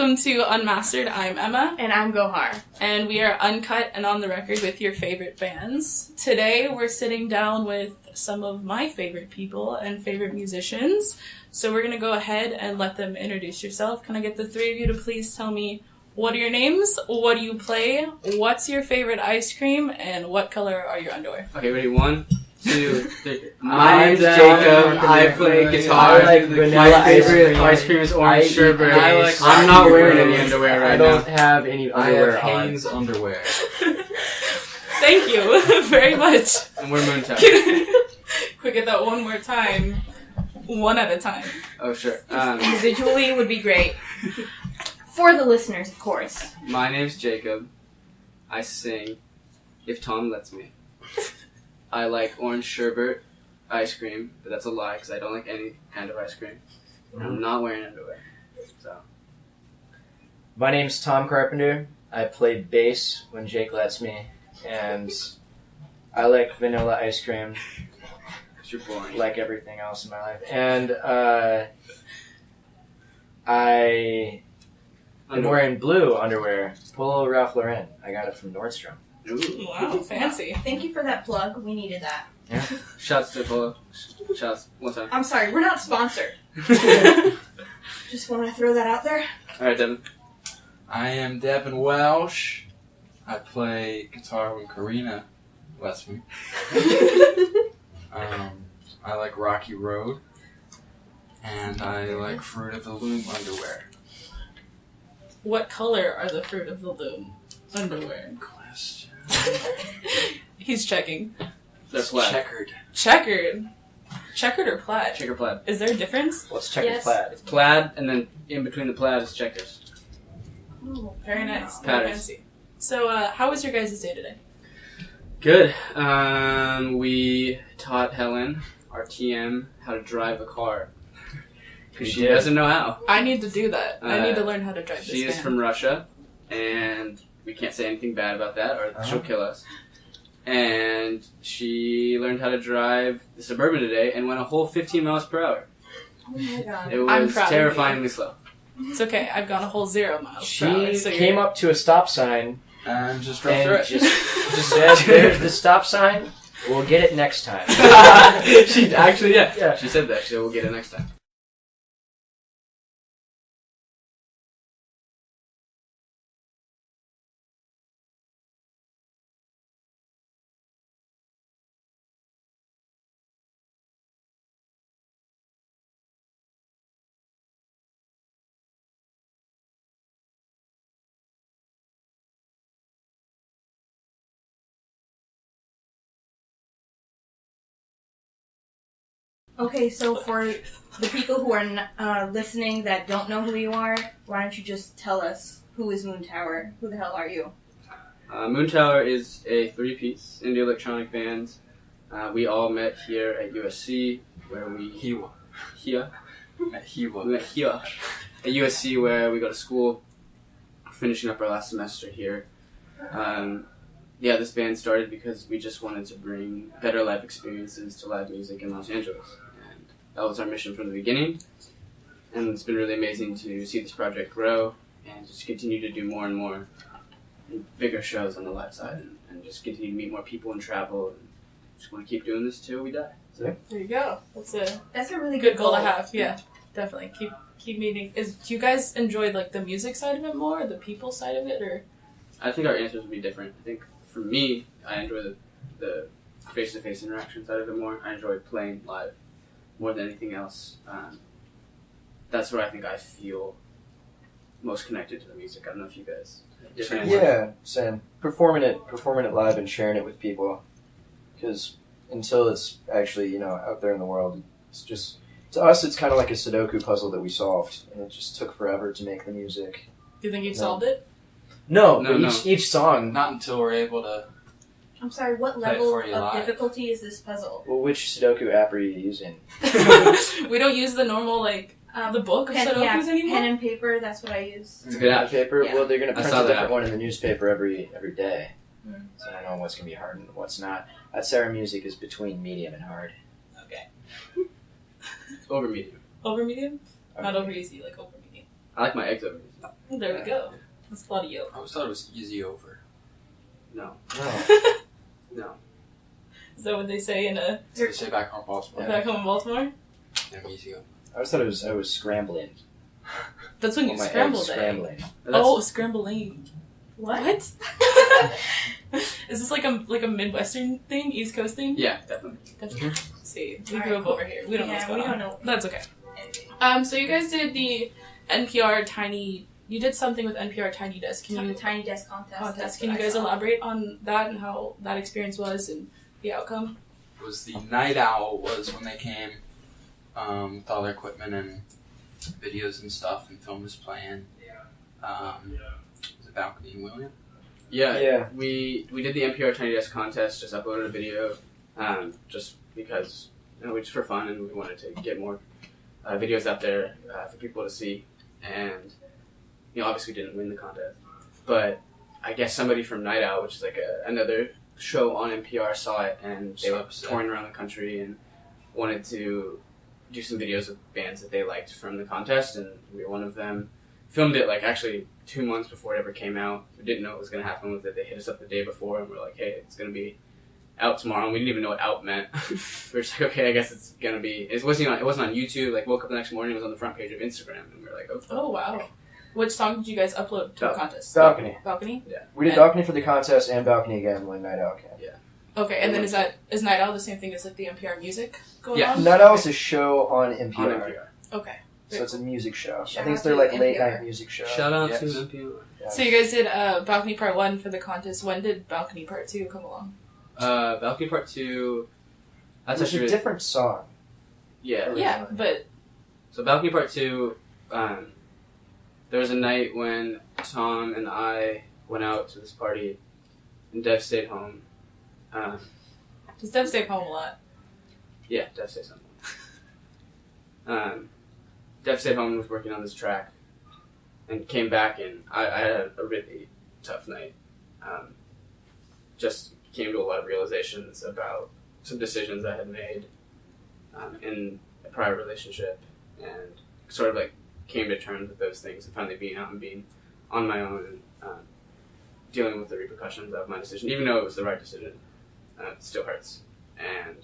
Welcome to Unmastered. I'm Emma. And I'm Gohar. And we are uncut and on the record with your favorite bands. Today we're sitting down with some of my favorite people and favorite musicians. So we're going to go ahead and let them introduce yourself. Can I get the three of you to please tell me what are your names, what do you play, what's your favorite ice cream, and what color are your underwear? Okay, ready? 1, 2, 3. My name's Jacob. I play guitar. I like vanilla My favorite ice ice cream is orange sherbet. I'm not wearing any underwear I right now. don't have any underwear I have Hanes underwear. Thank you very much. And we're Moontower. Quick, get that one more time. One at a time. Oh, sure. Individually would be great. For the listeners, of course. My name's Jacob. I sing, if Tom lets me. I like orange sherbet ice cream, but that's a lie because I don't like any kind of ice cream. And I'm not wearing underwear. So. My name's Tom Carpenter. I play bass when Jake lets me, and I like vanilla ice cream. Because you're boring. Like everything else in my life. And I am wearing blue underwear. Polo Ralph Lauren. I got it from Nordstrom. Ooh. Wow, fancy. Thank you for that plug. We needed that. Yeah. Shots to Polo. Shots. One time. I'm sorry, we're not sponsored. Just want to throw that out there. Alright, Devin. I am Devin Welsh. I play guitar when Karina lets me. I like Rocky Road. And I like Fruit of the Loom underwear. What color are the Fruit of the Loom underwear? Question. He's checking. They're plaid. Checkered. Checkered. Checkered or plaid? Checker plaid. Is there a difference? Let's check the Yes. plaid. It's plaid, and then in between the plaid is checkers. Ooh, very nice. Very Patterns. fancy. So, how was your guys' day today? Good. We taught Helen, our TM, how to drive a car. Because she doesn't know how. I need to do that. I need to learn how to drive this She is van. from Russia, and we can't say anything bad about that, or she'll kill us. And she learned how to drive the Suburban today and went a whole 15 miles per hour. Oh my god. It I'm was proud of terrifyingly slow. It's okay. I've gone a whole 0 miles She per hour. So came up to a stop sign And just drove through and it. just said, "There's the stop sign. We'll get it next time." She actually, Yeah. She said that. She said, we'll get it next time. Okay, so for the people who are listening that don't know who you are, why don't you just tell us who is Moontower? Who the hell are you? Moontower is a 3-piece indie electronic band. We all met here at USC, where we... Hiwa. Here? At Hiwa. We met here at USC, where we go to school, finishing up our last semester here. This band started because we just wanted to bring better life experiences to live music in Los Angeles. And that was our mission from the beginning. And it's been really amazing to see this project grow and just continue to do more and more bigger shows on the live side and just continue to meet more people and travel. And just want to keep doing this till we die. So. There you go. That's a really Good goal to have. Yeah, definitely. Keep meeting. Do you guys enjoy like the music side of it more, or the people side of it, or? I think our answers would be different. I think for me, I enjoy the face-to-face interaction side of it more. I enjoy playing live more than anything else. That's where I think I feel most connected to the music. I don't know if you guys have different answers. Yeah, same. Performing it live and sharing it with people, because until it's actually out there in the world, it's just to us it's kind of like a Sudoku puzzle that we solved, and it just took forever to make the music. Do you think you've solved it? No, No, but no. each song. Not until we're able to... I'm sorry, what Play it level for you of live. difficulty is this puzzle? Well, which Sudoku app are you using? We don't use the normal the book of Sudokus anymore. Pen and paper, that's what I use. It's a good app. Paper. Yeah. Well, they're gonna I print saw a that different app. one in the newspaper every day. Mm. So I don't know what's gonna be hard and what's not. At Sarah Music is between medium and hard. Okay. Over medium. Over medium? Okay. Not over easy, like over medium. I like my eggs over medium. There we go. That's a lot of I yolk. always thought it was easy over. No. No. No. Is that what they say in a So they say back home Baltimore. back home in Baltimore? Yeah, easy over. I always thought I was scrambling. That's when you On my scrambled eggs it. scrambling. Oh, scrambling. What? What? Is this like a Midwestern thing, East Coast thing? Yeah, definitely. Definitely. See, we Alright, grew up cool. over here. We don't know what's Yeah, going we on. don't know. That's okay. So you guys did the NPR Tiny. You did something with NPR Tiny Desk. Can you Tiny Desk Contest. That's Can you what I guys saw. elaborate on that and how that experience was and the outcome? It was the Night Owl was when they came with all their equipment and videos and stuff, and film was playing. Was it Balcony and William? Yeah. We did the NPR Tiny Desk contest. Just uploaded a video, just because just for fun, and we wanted to get more videos out there for people to see. And obviously we didn't win the contest, but I guess somebody from Night Owl, which is like another show on NPR, saw it, and they were touring around the country and wanted to do some videos of bands that they liked from the contest, and we were one of them. Filmed it actually 2 months before it ever came out. We didn't know what was going to happen with it. They hit us up the day before, and we were like, hey, it's going to be out tomorrow. And we didn't even know what out meant. We were just like, okay, I guess it's going to be. It wasn't on YouTube. Woke up the next morning, it was on the front page of Instagram, and we were like, okay. Oh wow! Which song did you guys upload to the contest? Balcony. Balcony. We did Balcony for the contest and Balcony again when Night Owl came. Okay, and then is Night Owl the same thing as the NPR music going Yeah. on? Night Owl's a show on NPR. On NPR. Okay. So it's a music show. Shout I think it's out their to late NPR. night music show. Shout out Yes. to NPR. Yeah. So you guys did Balcony Part 1 for the contest. When did Balcony Part 2 come along? Balcony Part 2. That's It's a actually different song. yeah. Yeah, but So Balcony Part 2, there was a night when Tom and I went out to this party, and Dev stayed home. does Dev stay home a lot? Yeah, Dev stayed home. Dev stayed home and was working on this track, and came back, and I had a really tough night. Just came to a lot of realizations about some decisions I had made in a prior relationship, and sort of came to terms with those things, and finally being out and being on my own, and dealing with the repercussions of my decision, even though it was the right decision. It still hurts. And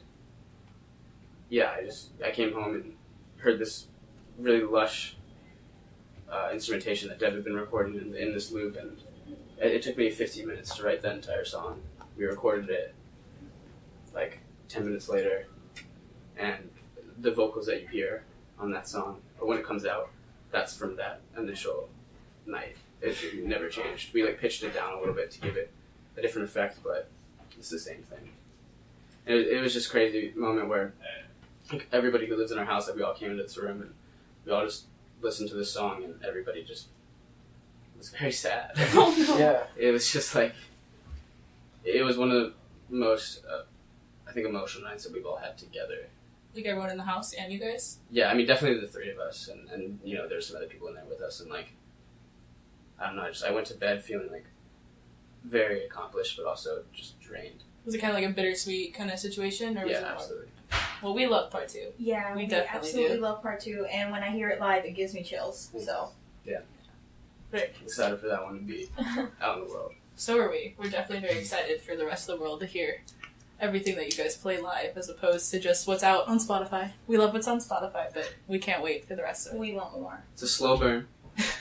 yeah, I came home and heard this really lush instrumentation that Dev had been recording in this loop, and it took me 15 minutes to write that entire song. We recorded it 10 minutes later, and the vocals that you hear on that song, or when it comes out, that's from that initial night. It never changed. We pitched it down a little bit to give it a different effect, but it's the same thing. And it was just a crazy moment where everybody who lives in our house, we all came into this room and we all just listened to this song, and everybody just was very sad. Oh no. Yeah. It was just it was one of the most, I think, emotional nights that we've all had together. Like everyone in the house and you guys? Yeah, I mean, definitely the three of us, and there's some other people in there with us, and I don't know, I went to bed feeling very accomplished, but also just drained. Was it kind of like a bittersweet kind of situation? Or was Yeah, it more- absolutely. Well, we love Part 2. Yeah, We we definitely absolutely do. love Part 2, and when I hear it live, it gives me chills. So Very Excited for that one to be out in the world. So are we. We're definitely very excited for the rest of the world to hear everything that you guys play live, as opposed to just what's out on Spotify. We love what's on Spotify, but we can't wait for the rest of it. we want more. It's a slow burn.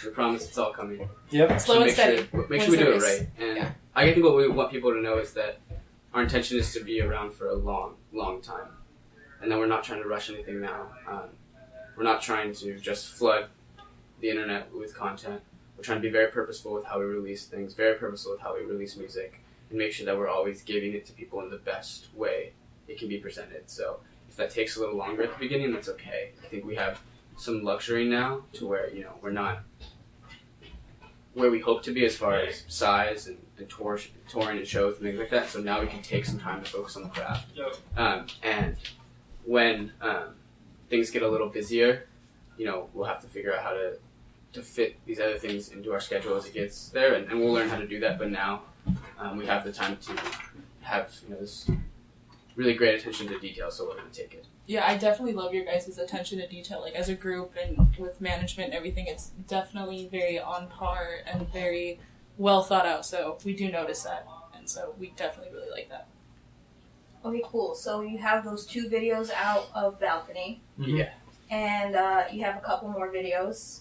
We promise it's all coming. Yep. Slow So and steady. Make sure we do it Wins the right. And Yeah. I think what we want people to know is that our intention is to be around for a long, long time. And that we're not trying to rush anything now. We're not trying to just flood the internet with content. We're trying to be very purposeful with how we release things, very purposeful with how we release music, and make sure that we're always giving it to people in the best way it can be presented. So if that takes a little longer at the beginning, that's okay. I think we have some luxury now to where, we're not where we hope to be as far as size and touring and shows and things like that. So now we can take some time to focus on the craft. And when things get a little busier, we'll have to figure out how to fit these other things into our schedule as it gets there, and we'll learn how to do that. But now we have the time to have this really great attention to detail, so we're going to take it. Yeah, I definitely love your guys' attention to detail. Like, as a group and with management and everything, it's definitely very on par and very well thought out. So we do notice that. And so we definitely really like that. Okay, cool. So you have those 2 videos out of Balcony. Yeah. And you have a couple more videos.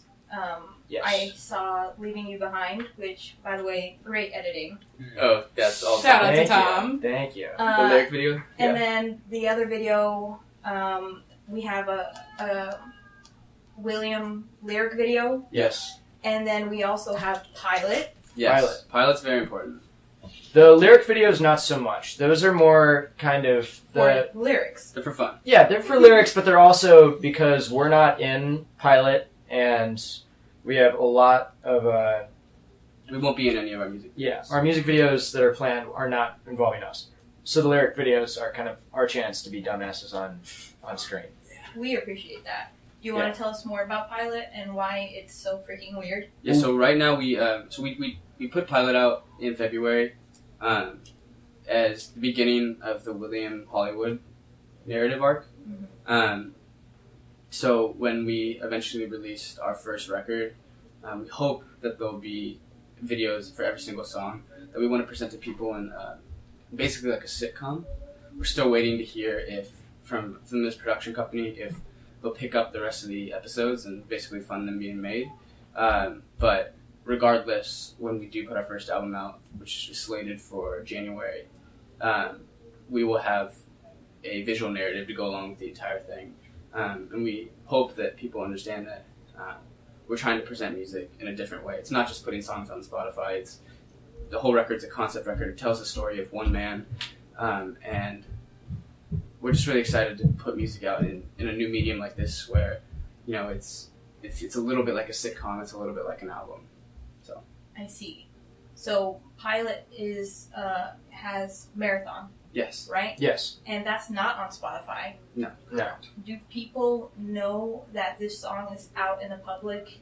Yes. I saw Leaving You Behind, which, by the way, great editing. Oh, that's all. Shout out to Thank Tom. you. Thank you. The lyric video. And then the other video, we have a William lyric video. Yes. And then we also have Pilot. Yes. Pilot's very important. The lyric videos, not so much. Those are more kind of For lyrics. They're for fun. Yeah, they're for lyrics, but they're also because we're not in Pilot, and we have a lot of We won't be in any of our music. our music videos that are planned are not involving us. So the lyric videos are kind of our chance to be dumbasses on screen. We appreciate that. Do you want to tell us more about Pilot and why it's so freaking weird? Yeah. So right now we put Pilot out in February, as the beginning of the William Hollywood narrative arc. So when we eventually released our first record, we hope that there'll be videos for every single song that we want to present to people in basically like a sitcom. We're still waiting to hear if from this production company if they'll pick up the rest of the episodes and basically fund them being made. But regardless, when we do put our first album out, which is slated for January, we will have a visual narrative to go along with the entire thing. And we hope that people understand that we're trying to present music in a different way. It's not just putting songs on Spotify. It's the whole record's a concept record. It tells the story of one man. And we're just really excited to put music out in a new medium like this where, it's a little bit like a sitcom. It's a little bit like an album. So I see. So Pilot has Marathon, yes. right? Yes. And that's not on Spotify. No. Do people know that this song is out in the public?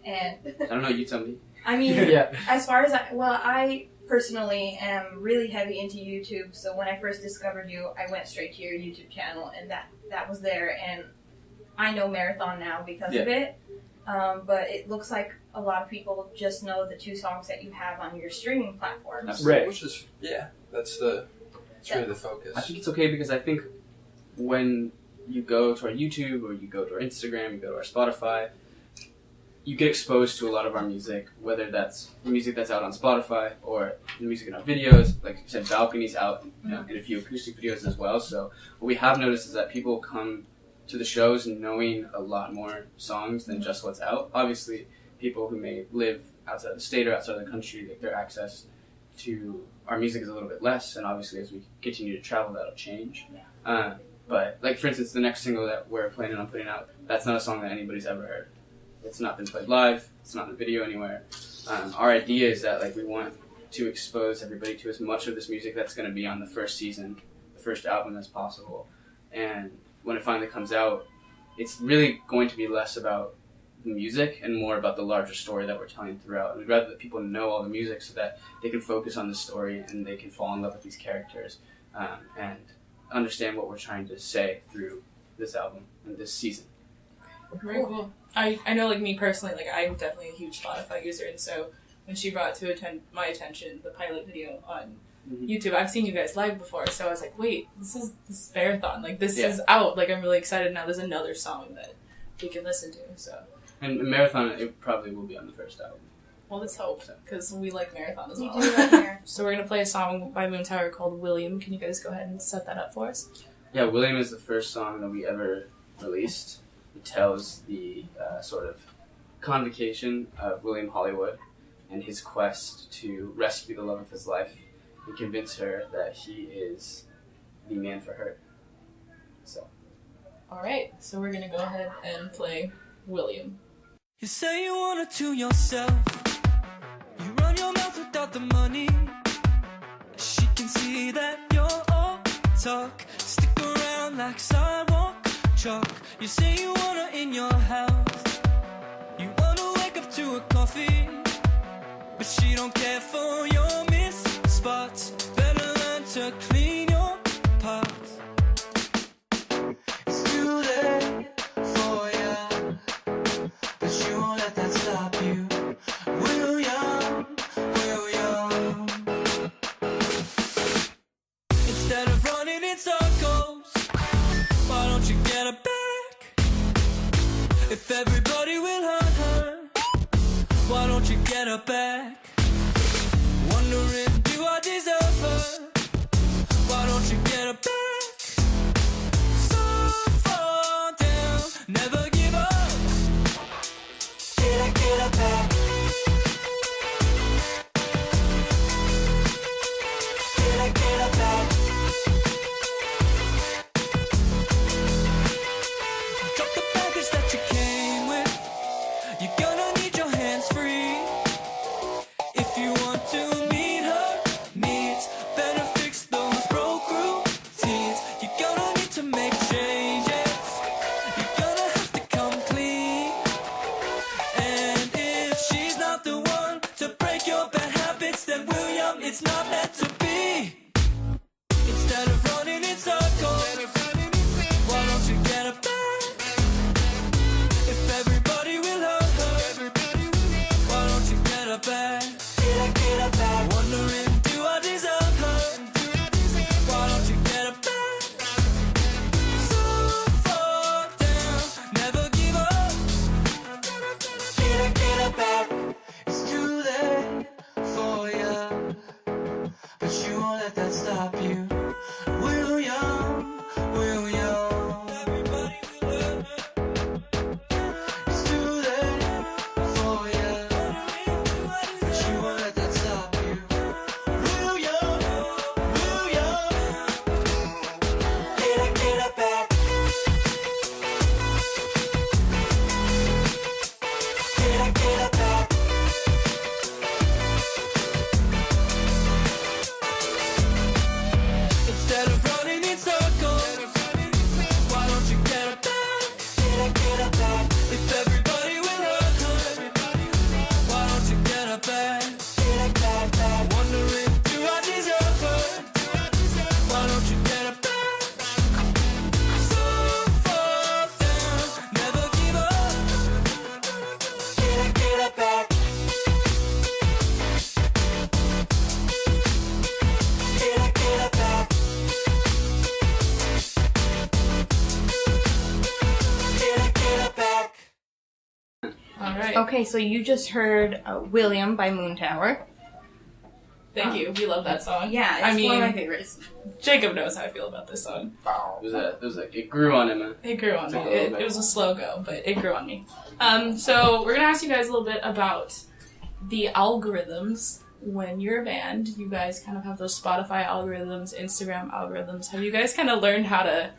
And I don't know. You tell me. I mean, Yeah. as far as I personally am really heavy into YouTube. So when I first discovered you, I went straight to your YouTube channel, and that was there. And I know Marathon now because of it. But it looks like a lot of people just know the 2 songs that you have on your streaming platforms. Right. Which is that's really the focus. I think it's okay because I think when you go to our YouTube or you go to our Instagram, you go to our Spotify, you get exposed to a lot of our music, whether that's the music that's out on Spotify or the music in our videos. Like you said, Balcony's out in a few acoustic videos as well. So what we have noticed is that people come to the shows knowing a lot more songs than just what's out. Obviously, people who may live outside the state or outside the country, like their access to our music is a little bit less, and obviously as we continue to travel, that'll change. But like for instance, the next single that we're planning on putting out, that's not a song that anybody's ever heard. It's not been played live. It's not in a video anywhere. Our idea is that like we want to expose everybody to as much of this music that's going to be on the first season, the first album as possible. And when it finally comes out, it's really going to be less about the music and more about the larger story that we're telling throughout. And we'd rather that people know all the music so that they can focus on the story and they can fall in love with these characters and understand what we're trying to say through this album and this season. Very cool. I know, like, me personally, like, I'm definitely a huge Spotify user, and so when she brought to my attention the Pilot video on YouTube, I've seen you guys live before, so I was like, wait, this is Marathon. Like, this is out. Like, I'm really excited now. There's another song that we can listen to, so. And Marathon, it probably will be on the first album. Well, let's hope, because we like Marathon as We well. do like Marathon. So we're going to play a song by Moontower called William. Can you guys go ahead and set that up for us? Yeah, William is the first song that we ever released. It tells the sort of convocation of William Hollywood and his quest to rescue the love of his life and convince her that he is the man for her. So. Alright, so we're going to go ahead and play William. You say you want it to yourself. You run your mouth without the money. She can see that you're all talk. Stick around like sidewalk chalk. You say you want her in your house. You wanna wake up to a coffee, but she don't care for your missed spots. Better learn to clean your parts. If everybody will hurt her, why don't you get her back? Wondering, do I deserve her? Why don't you get her back? So far down, never give up. Get her back. Get her back. Drop the baggage that you came with. You're gonna need your hands free. If you want to meet her needs, better fix those broke routines. You're gonna need to make changes. You're gonna have to come clean. And if she's not the one to break your bad habits, then William, it's not meant to be. Instead of running in circles, why don't you get her back? If everybody will hurt her, why don't you get her back? Get her back. Wondering, do I deserve her? Why don't you get her back? So far down, never give up. Get her back. It's too late for you, but you won't let that stop you. William, everybody will hurt her. It's too late for you, but you won't let that stop you. William, get her back. Get her back. Instead of running in circles, why don't you get her back? Get her back. If everybody will hurt her, why don't you get her back? Back. Wondering, do I deserve her? Why don't you get her back? So far down, never give up. Get her back. Get her back. Get her back. All right. Okay, so you just heard William by Moontower. Thank you. We love that song. Yeah, it's I mean, one of my favorites. Jacob knows how I feel about this song. It grew on him, man. It grew on me. Took a little bit. It was a slow go, but it grew on me. So we're gonna ask you guys a little bit about the algorithms. When you're a band, you guys kind of have those Spotify algorithms, Instagram algorithms. Have you guys kind of learned how to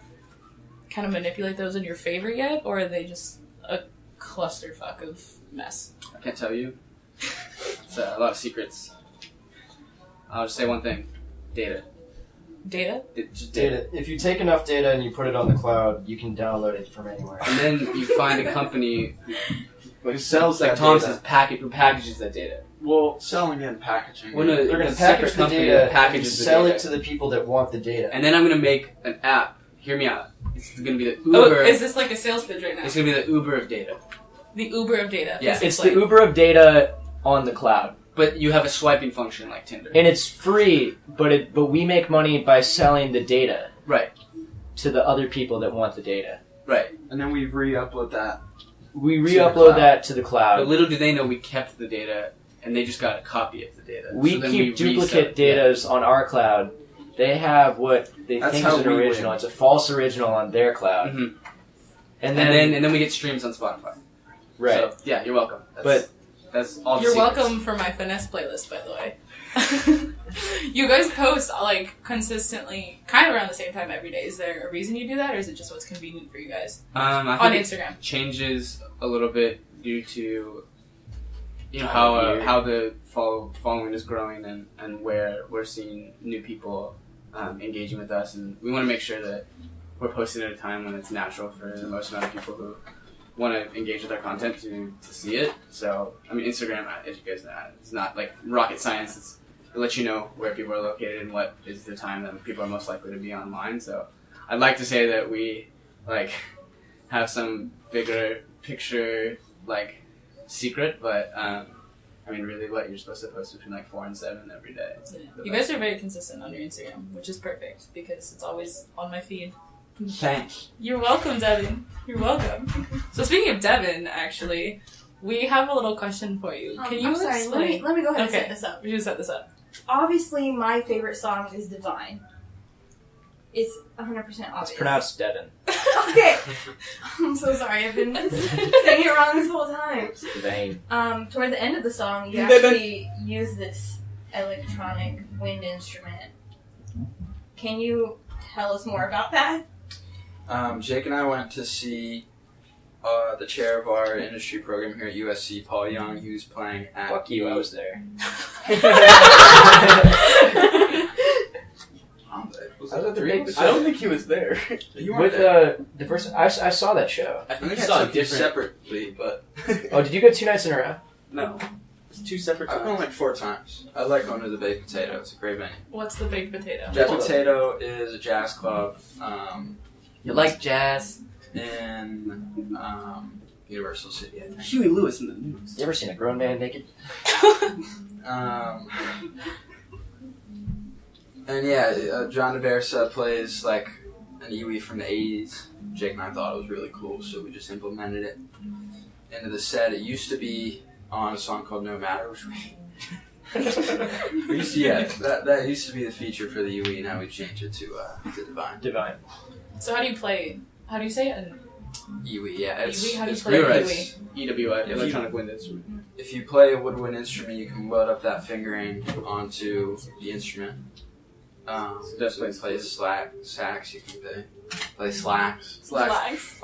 kind of manipulate those in your favor yet, or are they just a clusterfuck of mess? I can't tell you. It's a lot of secrets. I'll just say one thing. Data. Data? Just Data. If you take enough data and you put it on the cloud, you can download it from anywhere. And then you find a company Who sells like that Tom data? says, who packages that data. Well, selling and packaging. Well, no, They're going it's to a package separate the company data that and packages the sell data. it to the people that want the data. And then I'm going to make an app. Hear me out. It's going to be the Oh, Uber. is this like a sales pitch right now? It's going to be the Uber of data. The Uber of data. Yeah. Please It's explain. the Uber of data on the cloud. But you have a swiping function like Tinder. And it's free, but we make money by selling the data Right. to the other people that want the data. Right. And then we re-upload that. We the re-upload cloud. that to the But cloud. little do they know we kept the data, and they just got a copy of the data. We So then keep resell duplicate it. datas on our cloud. They have what they That's think how is an we original. win. It's a false original on their cloud. Mhm. And And then we get streams on Spotify. right. So, yeah, you're welcome. But that's all. You're the secrets. welcome for my finesse playlist, by the way. You guys post like consistently, kind of around the same time every day. Is there a reason you do that, or is it just what's convenient for you guys I on think Instagram? it changes a little bit due to Time of how year. how the following is growing and where we're seeing new people engaging with us, and we want to make sure that we're posting at a time when it's natural for the most amount of people who want to engage with our content to see it. So, I mean, Instagram, as you guys know, it's not like rocket science. It lets you know where people are located and what is the time that people are most likely to be online. So, I'd like to say that we like have some bigger picture like secret, but I mean, really, what you're supposed to post between like 4 and 7 every day. You guys are very consistent on your Instagram, which is perfect because it's always on my feed. Thanks. You're welcome, Devin. You're welcome. So speaking of Devin, actually, we have a little question for you. Can you I'm sorry, explain? let me go ahead and Okay. set this up. We should set this up. Obviously, my favorite song is Divine. It's 100% obvious. It's pronounced Devin. Okay. I'm so sorry. I've been saying it wrong this whole time. Vein. Toward the end of the song, you Devin. actually use this electronic wind instrument. Can you tell us more about that? Jake and I went to see the chair of our industry program here at USC, Paul Young. He was playing at. Fuck you, I was there. Was I was at the three big- episodes? I don't think he was there. You weren't With there. the first, I saw that show. I think we I saw took you different- separately, but Oh, did you go 2 nights in a row? No. It's 2 separate I've gone times. like 4 times. I like going to the Baked Potato. It's a great venue. What's the baked potato? Baked Potato is a jazz club You like jazz? in Universal City, I think. Huey Lewis in the news. You ever seen a grown man naked? And yeah, John DeBersa plays like an Iwi from the 80s. Jake and I thought it was really cool, so we just implemented it into the set. It used to be on a song called No Matter, which we used to, yeah, that used to be the feature for the Iwi. Now we changed it to Divine. Divine. So how do you play? How do you say it? Iwi, yeah. It's, Iwi? How do you it's play really- Iwi? EWI, If you- electronic wind instrument. If you play a woodwind instrument, you can load up that fingering onto the instrument. So that's So you play sax, you can play slacks. Slacks.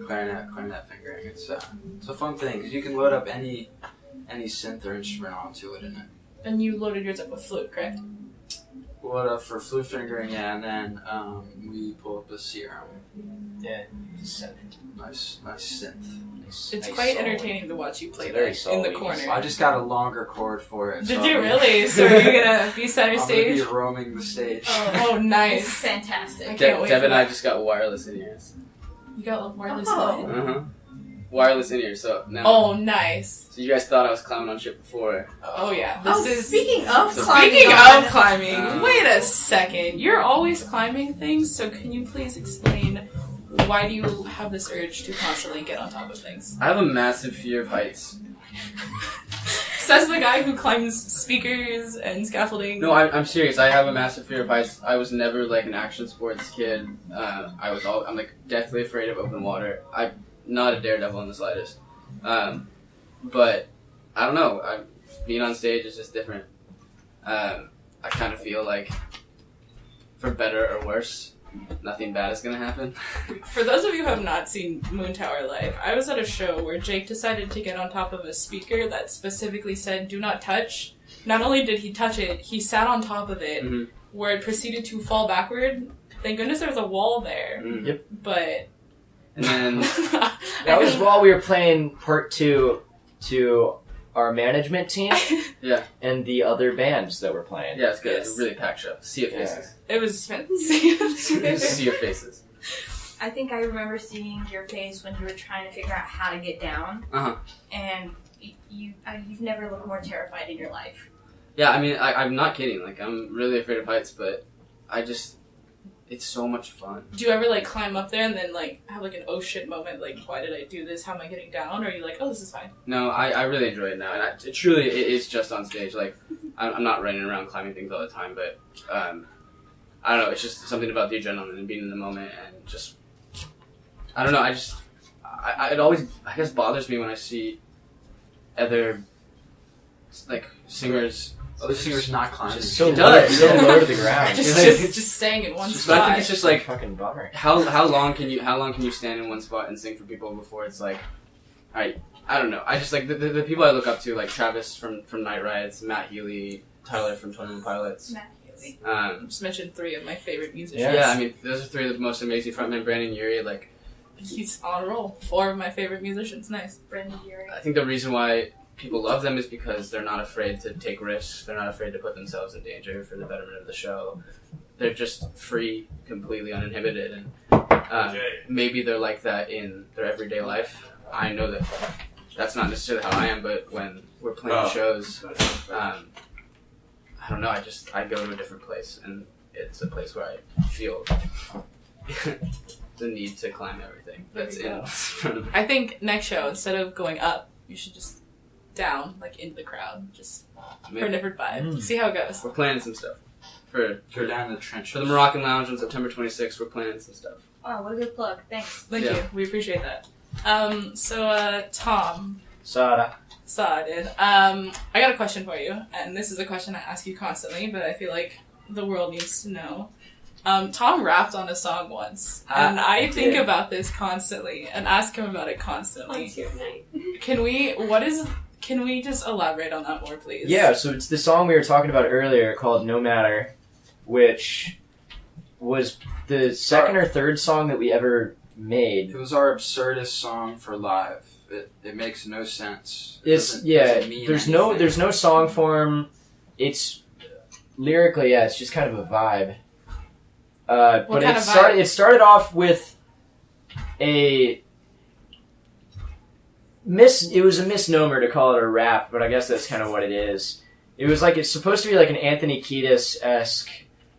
Clarinet fingering. It's a fun thing because you can load up any synth or instrument onto it, and And you loaded yours up with flute, correct? load up for flute fingering, yeah, and then we pull up a serum. Yeah. Nice synth. It's quite entertaining to watch you play It's very that in the solid. corner. I just got a longer chord for it. Did so you I'm- really? So are you gonna be center I'm gonna stage? be roaming the stage. Oh, It's nice. fantastic. I can't wait Dev for and I that. just got wireless in ears. You got wireless Oh. in? Uh huh. Wireless in ears. So now. Oh, nice. So you guys thought I was clowning on shit before. Oh yeah. This is speaking of So climbing. Speaking on- of climbing, Uh, wait a second. You're always climbing things, so can you please explain why do you have this urge to constantly get on top of things? I have a massive fear of heights. Says the guy who climbs speakers and scaffolding. No, I'm serious. I have a massive fear of heights. I was never like an action sports kid. I'm like deathly afraid of open water. I'm not a daredevil in the slightest. But I don't know. Being on stage is just different. I kind of feel like, for better or worse, nothing bad is gonna happen. For those of you who have not seen Moontower live, I was at a show where Jake decided to get on top of a speaker that specifically said "Do not touch." Not only did he touch it, he sat on top of it, Mhm. where it proceeded to fall backward. Thank goodness there was a wall there, Mm. but And then That was while we were playing part 2 to our management team yeah, and the other bands that were playing. yeah, it's good. Yes. It's a really packed show. Sea of Yeah. faces. it was Sea of faces. I think I remember seeing your face when you were trying to figure out how to get down, Uh-huh. and you've never looked more terrified in your life. Yeah, I mean, I'm not kidding. Like, I'm really afraid of heights, but it's so much fun. Do you ever like climb up there and then like have like an oh shit moment, like why did I do this? How am I getting down? Or are you like, oh, this is fine? No, I really enjoy it now, and it truly it is just on stage. Like, I'm not running around climbing things all the time, but I don't know. It's just something about the adrenaline and being in the moment, and just I don't know. It always I guess bothers me when I see other like singers. Other singers not climbing. Just so It low, does. so low to the ground. just staying in one But I spot. think it's just like fucking bummer. how long can you stand in one spot and sing for people before it's like, I don't know. I just like the people I look up to, like Travis from Night Rides, Matt Healy, Tyler from 21 Pilots. Matt Healy. Just mentioned 3 of my favorite musicians. Yeah. Yeah, I mean those are 3 of the most amazing frontmen. Brandon Urie, like He's on a roll. 4 of my favorite musicians. Nice. Brendan Urie. I think the reason why people love them is because they're not afraid to take risks. They're not afraid to put themselves in danger for the betterment of the show. They're just free, completely uninhibited, and maybe they're like that in their everyday life. I know that that's not necessarily how I am, but when we're playing shows, I don't know. I go to a different place, and it's a place where I feel the need to climb everything that's There you in go. front of me. I think next show, instead of going up, you should just down, like into the crowd, just for a different vibe. See how it goes. We're planning some stuff for Go down the trenches. the Moroccan Lounge on September 26th. We're planning some stuff. Wow, what a good plug. Thanks. Thank Yeah. you. We appreciate that. Tom Sada. Saadin, I got a question for you, and this is a question I ask you constantly, but I feel like the world needs to know. Tom rapped on a song once, and I think did. about this constantly and ask him about it constantly. What's your night? Can we just elaborate on that more, please? Yeah, so it's the song we were talking about earlier called No Matter, which was the second or third song that we ever made. It was our absurdist song for live. It makes no sense. It's Doesn't mean there's anything. no song form. It's lyrically, it's just kind of a vibe. But kind it of vibe? started off with it was a misnomer to call it a rap, but I guess that's kind of what it is. It was like, it's supposed to be like an Anthony Kiedis-esque,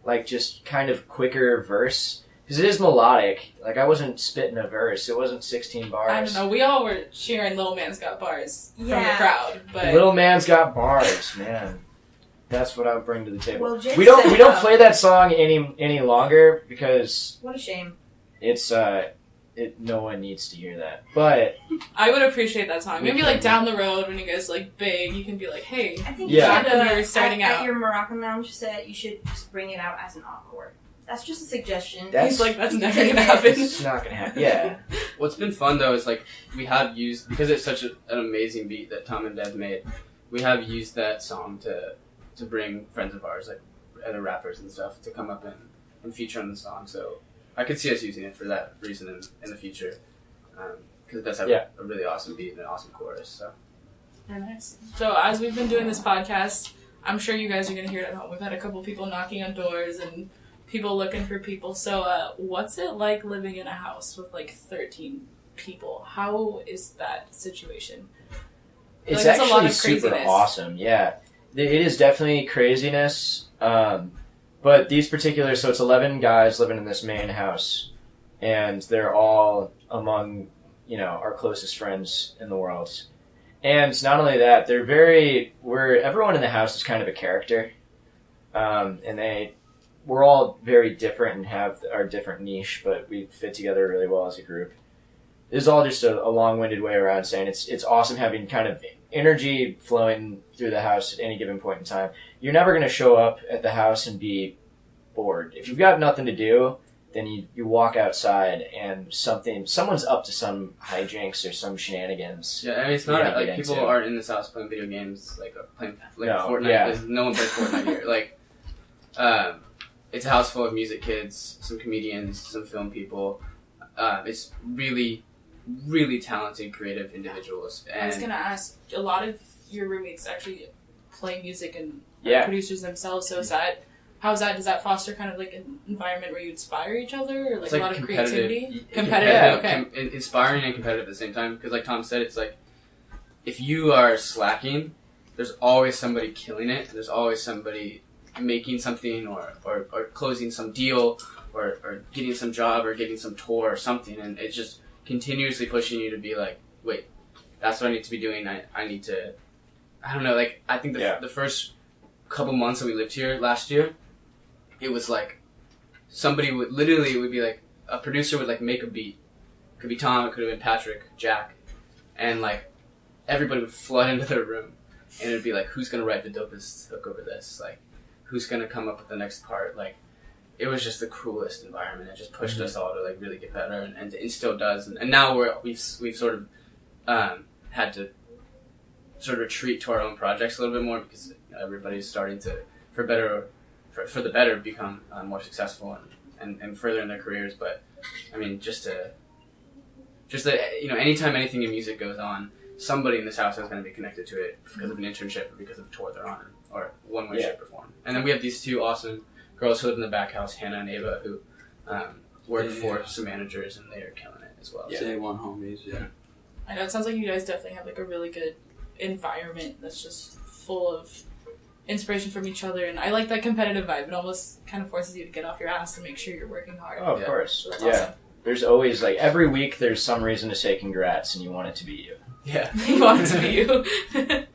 like just kind of quicker verse. Because it is melodic. Like, I wasn't spitting a verse. It wasn't 16 bars. I don't know. We all were cheering Lil Man's Got Bars from the Yeah. crowd, but Little man's got bars, man. That's what I would bring to the table. Well, Jake we don't said, play that song any longer because What a shame. it's no one needs to hear that. But I would appreciate that song. We Maybe can. like down the road when you guys like big, you can be like, hey, I think Yeah. you should, Back when we were starting at out. your Moroccan Lounge set, you should just bring it out as an encore. That's just a suggestion. he's like, that's never gonna happen. it's not gonna happen. Yeah, What's been fun though is like we have used, because it's such an amazing beat that Tom and Deb made. We have used that song to bring friends of ours, like other rappers and stuff, to come up and feature on the song. So I could see us using it for that reason in the future, because it does have a really awesome beat and an awesome chorus. So Very nice. So as we've been doing this podcast, I'm sure you guys are gonna hear it at home. We've had a couple people knocking on doors and people looking for people. So what's it like living in a house with like 13 people? How is that situation? it's Like, there's a lot actually of super craziness. awesome. Yeah, it is definitely craziness. But these particular, so it's 11 guys living in this main house, and they're all among our closest friends in the world. And not only that, everyone in the house is kind of a character, and we're all very different and have our different niche, but we fit together really well as a group. This is all just a long-winded way around saying it's awesome having kind of energy flowing through the house at any given point in time. You're never going to show up at the house and be bored. If you've got nothing to do, then you walk outside and someone's up to some hijinks or some shenanigans. yeah, I mean it's You not gotta like get people into. aren't in this house playing video games playing No, Fortnite. yeah. There's no one plays Fortnite here. Like, it's a house full of music kids, some comedians, some film people. It's really, really talented, creative individuals. And I was gonna ask, a lot of your roommates actually play music and are Yeah. producers themselves. So does that foster kind of like an environment where you inspire each other, or like It's a like lot of competitive. creativity? Competitive, Okay. inspiring and competitive at the same time. Because like Tom said, it's like if you are slacking, there's always somebody killing it. There's always somebody making something or closing some deal or getting some job or getting some tour or something, and it's just continuously pushing you to be like, wait, that's what I need to be doing. I need to, I don't know, like I think the first couple months that we lived here last year, it was like somebody would literally, it would be like a producer would like make a beat. It could be Tom, it could have been Patrick, Jack, and like everybody would flood into their room, and it'd be like, who's gonna write the dopest hook over this? Like, who's gonna come up with the next part? Like, it was just the coolest environment. It just pushed us all to like really get better, and it still does. And now we've sort of had to sort of retreat to our own projects a little bit more because everybody's starting to, for the better, become more successful and further in their careers. But I mean, just that anytime anything in music goes on, somebody in this house is going to be connected to it because of an internship or because of a tour they're on or one way, shape, or form. And then we have these two awesome girls who live in the back house, Hannah and Ava, who work for some managers, and they are killing it as well. Yeah. Day one homies, yeah. I know it sounds like you guys definitely have like a really good environment that's just full of inspiration from each other, and I like that competitive vibe. It almost kind of forces you to get off your ass and make sure you're working hard. Oh, of course. So that's Yeah. awesome. There's always, like, every week there's some reason to say congrats, and you want it to be you. Yeah. You want it to be you.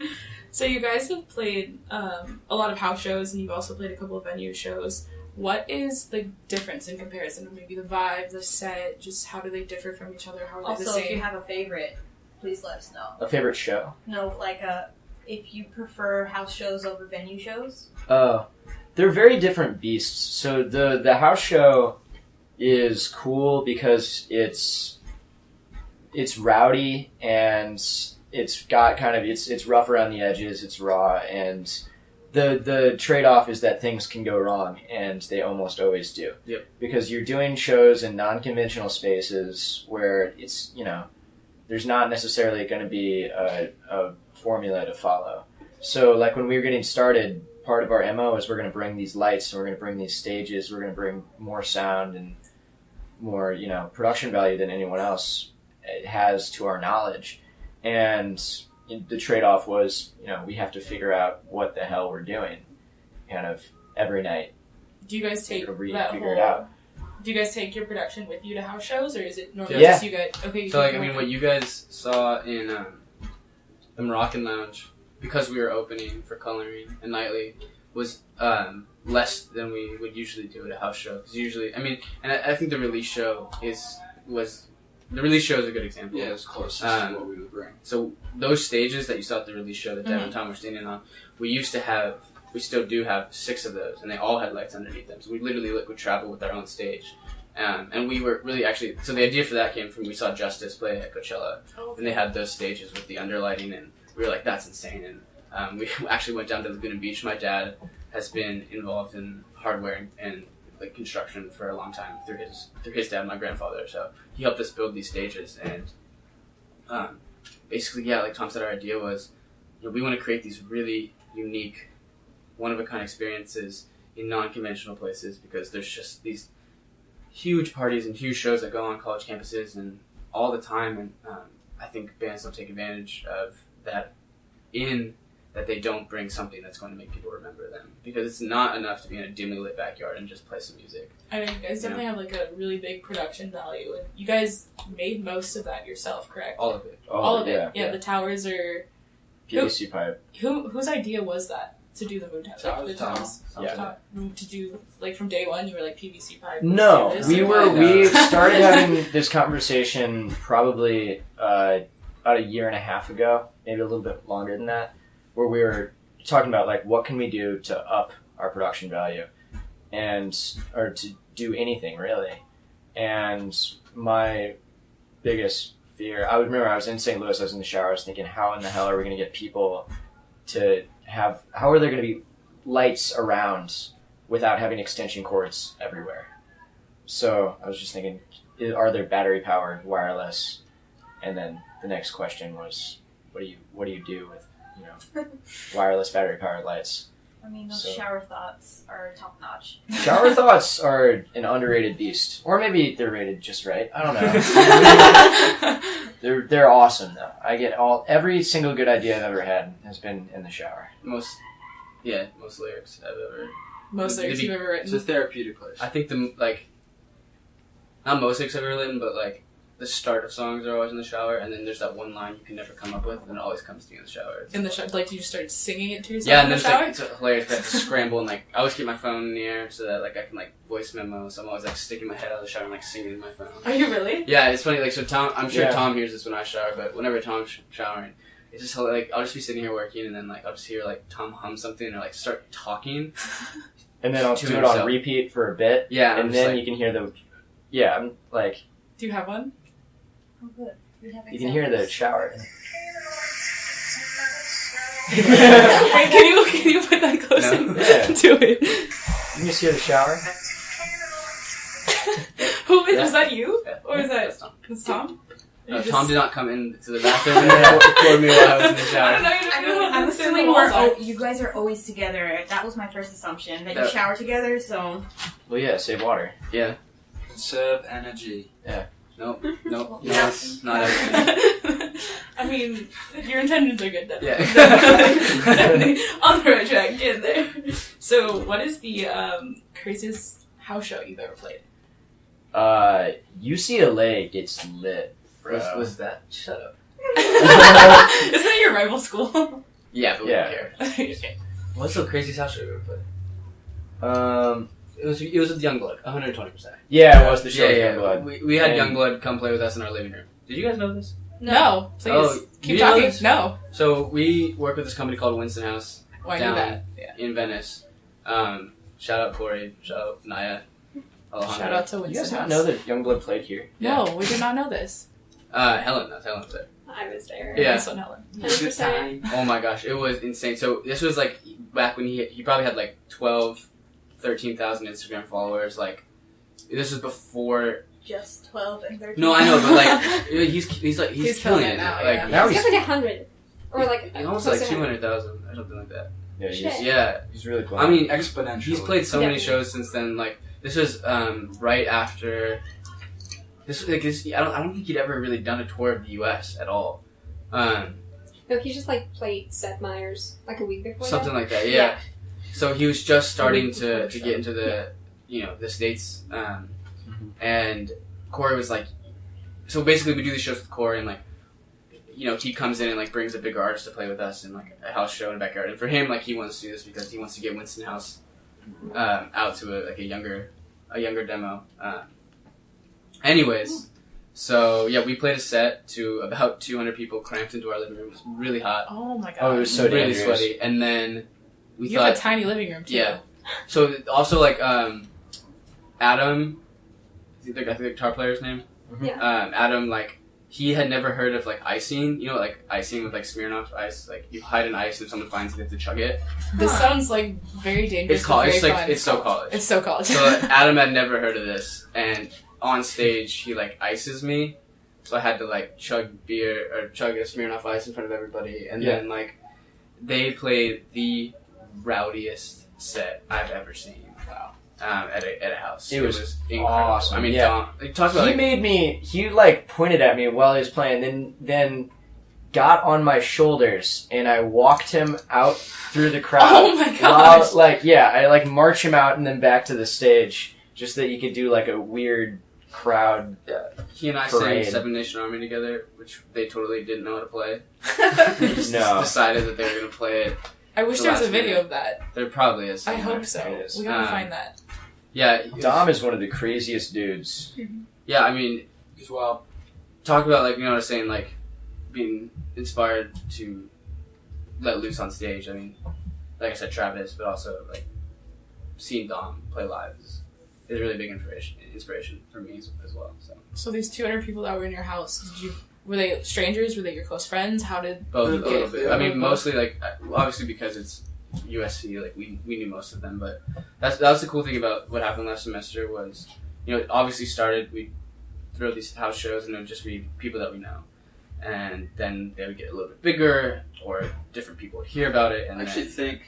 So you guys have played a lot of house shows, and you've also played a couple of venue shows. What is the difference in comparison? Maybe the vibe, the set, just how do they differ from each other? How are they the Also, same? if you have a favorite, please let us know. A favorite show? No, like if you prefer house shows over venue shows. They're very different beasts. So the house show is cool because it's rowdy and it's got kind of it's rough around the edges, it's raw, and the trade-off is that things can go wrong, and they almost always do. Yep. Because you're doing shows in non-conventional spaces where it's, you know, there's not necessarily going to be a formula to follow. So, like, when we were getting started, part of our MO is we're going to bring these lights, and we're going to bring these stages, we're going to bring more sound and more, you know, production value than anyone else has to our knowledge. And the trade-off was, you know, we have to figure out what the hell we're doing kind of every night. Do you guys take Figure that it whole... out. Do you guys take your production with you to house shows, or is it normally Yeah. just you guys? Okay. So, like, I mean, what you guys saw in the Moroccan Lounge, because we were opening for Coloring and Nightly, was less than we would usually do at a house show. Because usually, I mean, and I think the release show the release show is a good example. Yeah, it's closest to what we would bring. So those stages that you saw at the release show that Dev and Tom were standing on, we still do have 6 of those, and they all had lights underneath them. So we literally would travel with our own stage. And we were really actually, so the idea for that came from, we saw Justice play at Coachella, and they had those stages with the underlighting, and we were like, that's insane. And we actually went down to Laguna Beach. My dad has been involved in hardware and like construction for a long time through his dad, my grandfather. So he helped us build these stages, and basically, yeah, like Tom said, our idea was, you know, we want to create these really unique, one-of-a-kind experiences in non-conventional places, because there's just these huge parties and huge shows that go on college campuses and all the time, and I think bands don't take advantage of that in that they don't bring something that's going to make people remember them, because it's not enough to be in a dimly lit backyard and just play some music. I know you guys definitely have like a really big production value, and you guys made most of that yourself, correct? All of it. All of it. Yeah, the towers are. PVC pipe. Whose idea was that to do the Moontower? That was Tom. Yeah. To do like from day one, you were like PVC pipe. No, let's do we this. started having this conversation probably about a year and a half ago, maybe a little bit longer than that, where we were talking about like what can we do to up our production value, or to do anything really. And my biggest fear, I remember I was in St. Louis, I was in the shower, I was thinking, how in the hell are we going to get people to how are there going to be lights around without having extension cords everywhere? So I was just thinking, are there battery powered wireless? And then the next question was, what do you do with, you know, wireless battery powered lights? I mean, those So- shower thoughts are top notch. Shower thoughts are an underrated beast, or maybe they're rated just right. I don't know. They're awesome though. I get every single good idea I've ever had has been in the shower. Most lyrics I've ever. Most lyrics you've ever It's a written. therapeutic place. I think not most lyrics I've ever written, but like the start of songs are always in the shower, and then there's that one line you can never come up with, and it always comes to you in the shower. In the shower, like you just started singing it to yourself Yeah, in and the then shower. it's hilarious. I have to scramble and like I always keep my phone in the air so that like I can like voice memo. So I'm always like sticking my head out of the shower and like singing in my phone. Are you really? Yeah, it's funny. Like so, Tom. I'm sure Yeah. Tom hears this when I shower, but whenever Tom's showering, it's just like I'll just be sitting here working, and then like I'll just hear like Tom hum something or like start talking. And then I'll To do it himself. on repeat for a bit. Yeah, And then you can hear I'm like, Do you have one? Oh, good. We have you can hear the examples. shower. Wait, can you put that close No. Yeah. to it? You can just hear the shower. Who is? Yeah. Was that you? Yeah. Or is that That's Tom. was Tom? Or you Tom just- did not come into the bathroom and record me while I was in the I shower. don't know. You don't know. I'm how assuming the walls are. you guys are always together. That was my first assumption, that you Yeah. shower together, so... Well, yeah, save water. Yeah. Conserve energy. Nope. Yeah. Yes. Not everything. I mean, your intentions are good, definitely. Yeah. Definitely on the right track, get there. So, what is the craziest house show you've ever played? UCLA gets lit, bro. Was that? Shut up. Isn't that your rival school? Yeah, but we don't care. Okay. What's the craziest house show you ever played? It was with Youngblood, 120%. Yeah, it was the show with Yeah. Youngblood. We had And- Youngblood come play with us in our living room. Did you guys know this? No, please. Oh, you keep didn't know talking. this? No. So we work with this company called Winston House Why do Down. that? Yeah. in Venice. Shout out Corey. Shout out Naya. Alejandro. Shout out to You Winston guys not House. know that Youngblood played here? No, we did not know this. Helen. That's Helen there. I was there. Yeah. Nice one, Helen. 100%. Oh my gosh, it was insane. So this was like back when he probably had like 13,000 Instagram followers. Like this was before. Just 12 and 13. No, I know, but like he's He's killing killing it it now, Like yeah. Now It's he's like 100. Or like almost close like to 200,000 or something like that. Yeah, Shit. Yeah, he's really playing. I mean Exponentially. he's played so many Definitely. shows since then. Like this was right after. This like this. I don't think he'd ever really done a tour of the U.S. at all. No, he just like played Seth Meyers like a week before Something that. like that. Yeah. So he was just starting week before to the get show. into the the States, and Corey was like, so basically we do the shows with Corey, and like he comes in and like brings a bigger artist to play with us in like a house show in the backyard, and for him like he wants to do this because he wants to get Winston House out to a younger demo. Anyways. So yeah, we played a set to about 200 people cramped into our living room. It was really hot, Oh my god. Oh, it was so really dangerous. sweaty, and then we You thought, have a tiny living room too. yeah. So also like Adam, I think the guitar player's name. Yeah. Adam, like he had never heard of like icing. You know, like icing with like Smirnoff ice. Like you hide an ice and if someone finds it, you have to chug it. This sounds like very dangerous. It's college. but It's very like fun. it's so college. It's so college. So Adam had never heard of this, and on stage he like ices me, so I had to like chug a Smirnoff Ice in front of everybody, and then like they played the rowdiest set I've ever seen. Wow. At a house. It was incredible. awesome. I mean, Yeah. talk about He like pointed at me while he was playing, then got on my shoulders, and I walked him out through the crowd. Oh my gosh. I like march him out and then back to the stage, just that you could do like a weird crowd. he and I Parade. sang Seven Nation Army together, which they totally didn't know how to play. They just No. decided that they were going to play it. I wish the there was a last video minute. of that. There probably is. I somewhere. hope so. It is. We gotta find that. Yeah. Dom is one of the craziest dudes. Yeah, I mean, as well. talk about like what I was saying, like being inspired to let loose on stage. I mean, like I said, Travis, but also like seeing Dom play live is a really big inspiration for me as well. So these 200 people that were in your house, were they strangers? Were they your close friends? How did Both you a little get? bit. I mean, mostly like obviously because it's USC, like we knew most of them, but that was the cool thing about what happened last semester was, it obviously started, we throw these house shows and it would just be people that we know, and then they would get a little bit bigger or different people would hear about it, and I actually think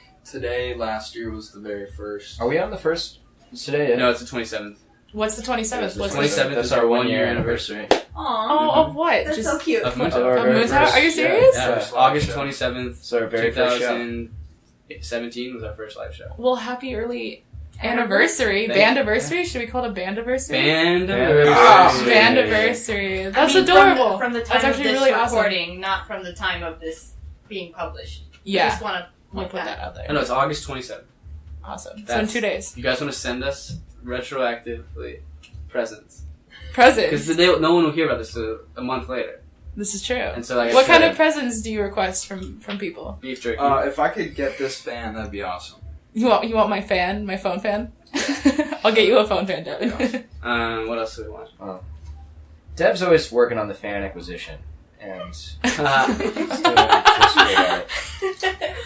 last year was the very first. Are we on the first today? Yeah? no, it's the 27th. What's the 27th? What's 27th That's is our our 1 year 1-year anniversary. Aw. Oh, of what? That's Just so cute. Of Of Moontower. our very Moontower? Are you first- serious? Yeah, First live August show. 27th, It's our very first show. 2017 was our first live show. Well, happy early anniversary. Thank- Bandiversary? Should we call it a bandiversary? Band. Oh, Anniversary. Bandiversary. That's I mean, adorable. From the That's time of actually this really awesome. recording, not from the time of this being published. I Yeah. just want to We'll point put that that out there. No, it's August 27th. Awesome. So in That's- 2 days. You guys want to send us retroactively presents? Presents. Because no one will hear about this a month later. This is true. And so, like, What I kind said, of presents do you request from people? beef jerky? If I could get this fan, that'd be awesome. You want my fan, my phone fan? I'll get you a phone fan, Devin. What else do we want? Dev's always working on the fan acquisition, and he's doing just great at it.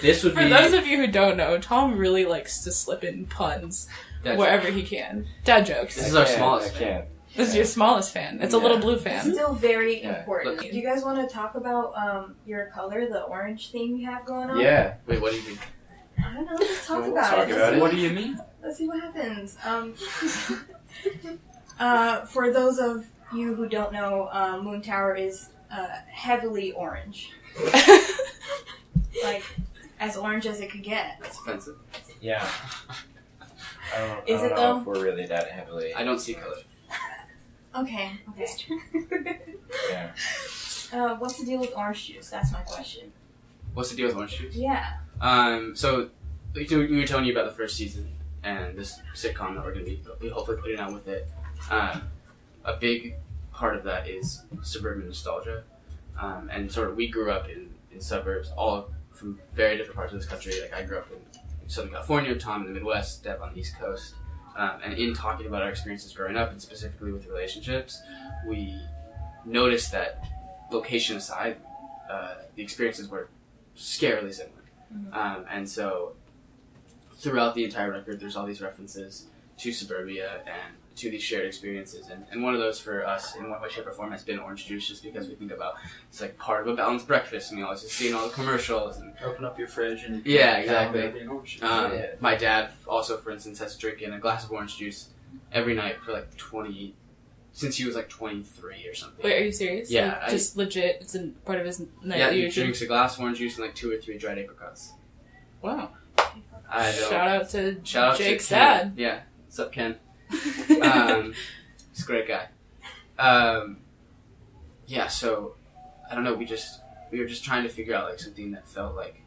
This would For be those of you who don't know, Tom really likes to slip in puns Dad wherever he can. Dad jokes. This is our I can't, smallest I can't. This is your smallest fan. It's a little blue It's fan. still very Yeah. important. Look- Do you guys want to talk about your color, the orange thing you have going on? Yeah. Wait, what do you think? I don't know. Let's talk We'll about talk it. about it. What do you mean? Let's see what happens. For those of you who don't know, Moontower is heavily orange. Like, as orange as it could get. That's offensive. Yeah. I Is don't it know though? if we're really that heavily. I don't see color. Okay. Yeah. What's the deal with orange juice? That's my question. What's the deal with orange juice? Yeah. So we were telling you about the first season and this sitcom that we're going to be hopefully putting out with it. A big part of that is suburban nostalgia, and sort of we grew up in suburbs, all from very different parts of this country. Like I grew up in Southern California, Tom in the Midwest, Deb on the East Coast, and in talking about our experiences growing up and specifically with relationships, we noticed that location aside, the experiences were scarily similar. And so throughout the entire record, there's all these references to suburbia and to these shared experiences. And one of those for us, in one way, shape, or form, has been orange juice, just because we think about it's like part of a balanced breakfast meal. It's just seeing all the commercials. And Open up your fridge and yeah, exactly. Yeah. My dad also, for instance, has drinking a glass of orange juice every night for like since he was like 23 or something. Wait, are you serious? Yeah, Like, just legit. It's a part of his nightly Yeah, he routine. drinks a glass of orange juice and like 2 or 3 dried apricots. Wow. I don't. Shout out to Shout out Jake's to Ken. dad. Yeah. What's up, Ken? He's a great guy. Yeah, so I don't know. We were just trying to figure out like something that felt like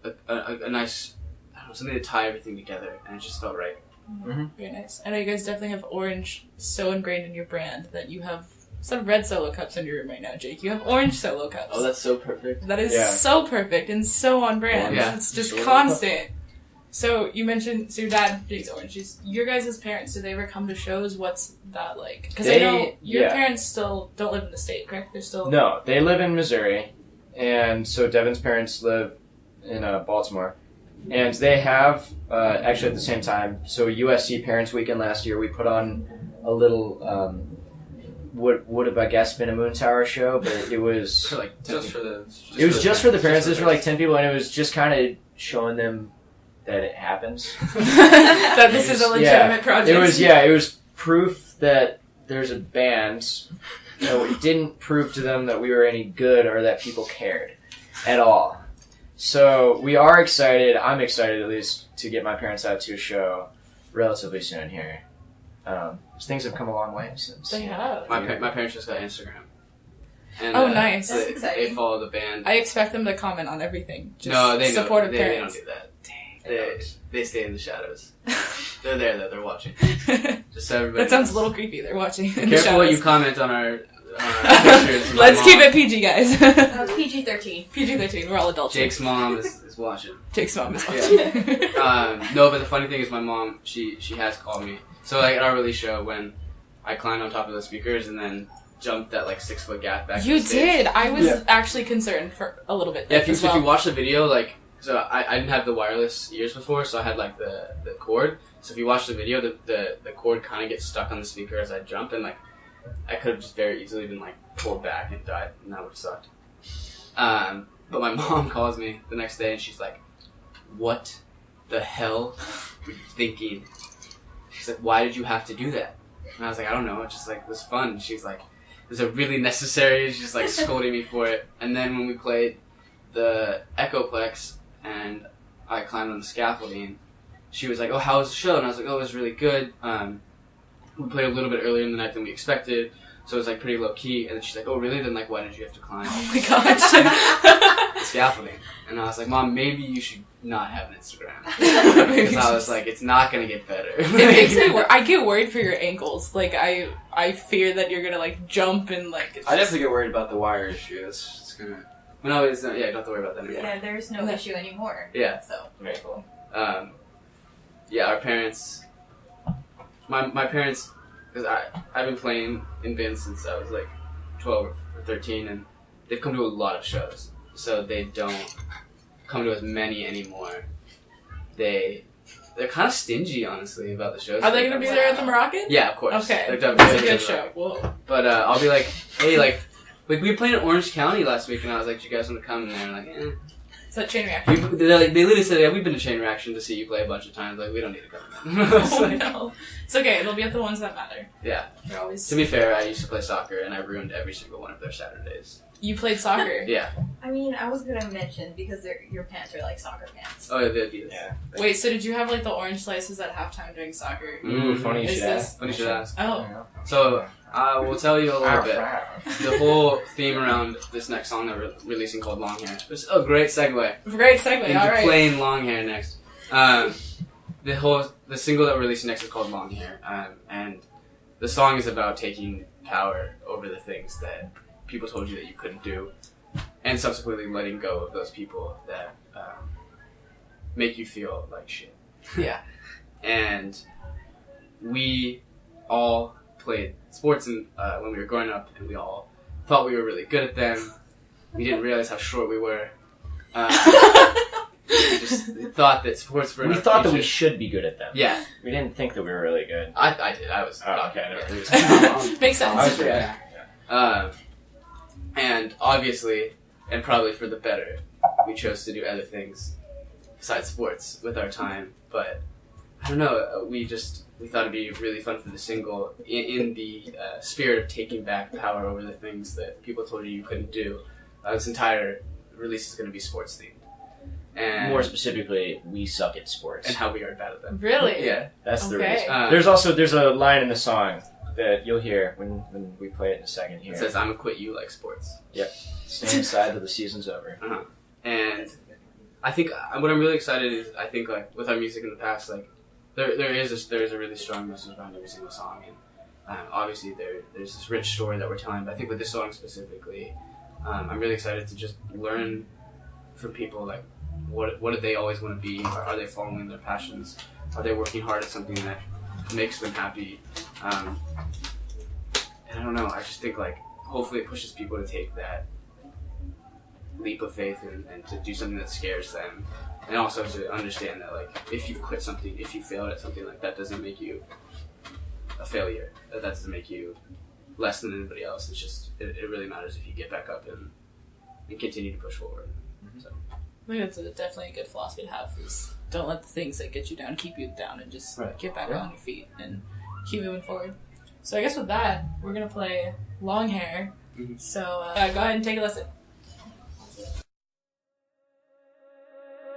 a nice, I don't know, something to tie everything together, and it just felt right. Very nice. I know you guys definitely have orange so ingrained in your brand that you have some red Solo cups in your room right now, Jake. You have orange Solo cups. Oh, that's so perfect. That is Yeah. so perfect and so on brand. Yeah. It's just Sure. constant. So you mentioned, so your dad drinks orange juice. Your guys' parents, do they ever come to shows? What's that like? Because I know your parents still don't live in the state, correct? They're still... No, they live in Missouri, and so Devin's parents live in Baltimore. And they have, actually at the same time, so USC Parents Weekend last year, we put on a little, would have, I guess, been a Moontower show, but it was... For like Just for the. It was just for the parents. This were like 10 people, and it was just kind of showing them that it happens. that this is a legitimate project. It was proof that there's a band. No, it didn't prove to them that we were any good or that people cared at all. So we are excited. I'm excited at least to get my parents out to a show relatively soon here. Things have come a long way since. They have. my parents just got Instagram. And, Oh, nice. That's They exciting. follow the band. I expect them to comment on everything. Just No, they know. supportive They don't parents. do that. They stay in the shadows. They're there though. They're watching. Just so everybody. That sounds a knows. little creepy. They're watching. in the Careful what shadows. you comment on our pictures. My Let's mom- keep it PG, guys. PG-13. PG-13. We're all adults. Jake's mom is watching. Jake's mom is watching. No, but the funny thing is, my mom she has called me. So like at our release show, when I climbed on top of the speakers and then jumped that like 6 foot gap back. You to the stage. did. I was Yeah. actually concerned for a little bit. Yeah, if you, as so if well. you watch the video, like, so I didn't have the wireless ears before, so I had like the cord. So if you watch the video, the cord kind of gets stuck on the speaker as I jump, and like I could have just very easily been like pulled back and died, and that would have sucked. But my mom calls me the next day, and she's like, "What the hell were you thinking?" She's like, "Why did you have to do that?" And I was like, "I don't know. It just like was fun." And she's like, "It was a really necessary." She's like scolding me for it. And then when we played the Echoplex and I climbed on the scaffolding, she was like, "Oh, how was the show?" And I was like, "Oh, it was really good. We played a little bit earlier in the night than we expected, so it was like pretty low key." And then she's like, "Oh, really? Then like, why did you have to climb Oh my gosh. the scaffolding?" And I was like, "Mom, maybe you should not have an Instagram." Maybe Because I was like, "It's not gonna get better." It makes me I get worried for your ankles. Like I fear that you're gonna like jump and like. It's I definitely get worried about the wire issue. It's gonna. No, it's not, yeah, you don't have to worry about that anymore. Yeah, there's no issue anymore. Yeah. So. Very cool. Yeah, our parents. My parents, because I've been playing in bands since I was like 12 or 13, and they've come to a lot of shows. So they don't come to as many anymore. They're kind of stingy, honestly, about the shows. Are they gonna be there at the Moroccan? Yeah, of course. Okay. They're It's definitely a good there. show. Whoa. But I'll be like, hey, like we were playing in Orange County last week, and I was like, do you guys want to come? And they're like, that Chain Reaction? They literally said, yeah, we've been to Chain Reaction to see you play a bunch of times. Like, we don't need to come. Oh, no. It's okay. It'll be at the ones that matter. Yeah. They're always... To be fair, I used to play soccer, and I ruined every single one of their Saturdays. You played soccer? Yeah. I mean, I was gonna mention because your pants are like soccer pants. Oh, yeah, they'd be Yeah. Wait, so did you have like the orange slices at halftime during soccer? Ooh, funny you Is should this- ask. Funny you should ask. Oh. So, I will tell you a little bit. Bit. The whole theme around this next song that we're releasing called Long Hair. It's a great segue. Great segue, Into alright. plain long hair next. The single that we're releasing next is called Long Hair, and the song is about taking power over the things that people told you that you couldn't do, and subsequently letting go of those people that make you feel like shit. Yeah. And we all played sports when we were growing up, and we all thought we were really good at them. We didn't realize how short we were. We just thought that sports were. We thought that we should be good at them. Yeah, We didn't think that we were really good. I did. I was. Oh, okay. Makes sense. I was good. And obviously, and probably for the better, we chose to do other things besides sports with our time. But I don't know. We thought it'd be really fun for the single in the spirit of taking back power over the things that people told you couldn't do. This entire release is going to be sports themed. And More specifically, we suck at sports. and how we are bad at them. Really? Yeah. That's the Okay. reason. There's a line in the song that you'll hear when we play it in a second here. It says, "I'm gonna quit you like sports." Same side till the season's over. And I think what I'm really excited is I think like with our music in the past, like there is a really strong message behind every single song, and obviously there's this rich story that we're telling. But I think with this song specifically, I'm really excited to just learn from people like what do they always want to be? Are they following their passions? Are they working hard at something that makes them happy? And I don't know. I just think like hopefully it pushes people to take that leap of faith and to do something that scares them, and also to understand that like if you quit something, if you failed at something, like that doesn't make you a failure. That doesn't make you less than anybody else. It's just it really matters if you get back up and continue to push forward. So. I think that's definitely a good philosophy to have, is don't let the things that get you down keep you down, and just get back on your feet and keep moving forward. So I guess with that, we're going to play Long Hair. Mhm. So go ahead and take a listen.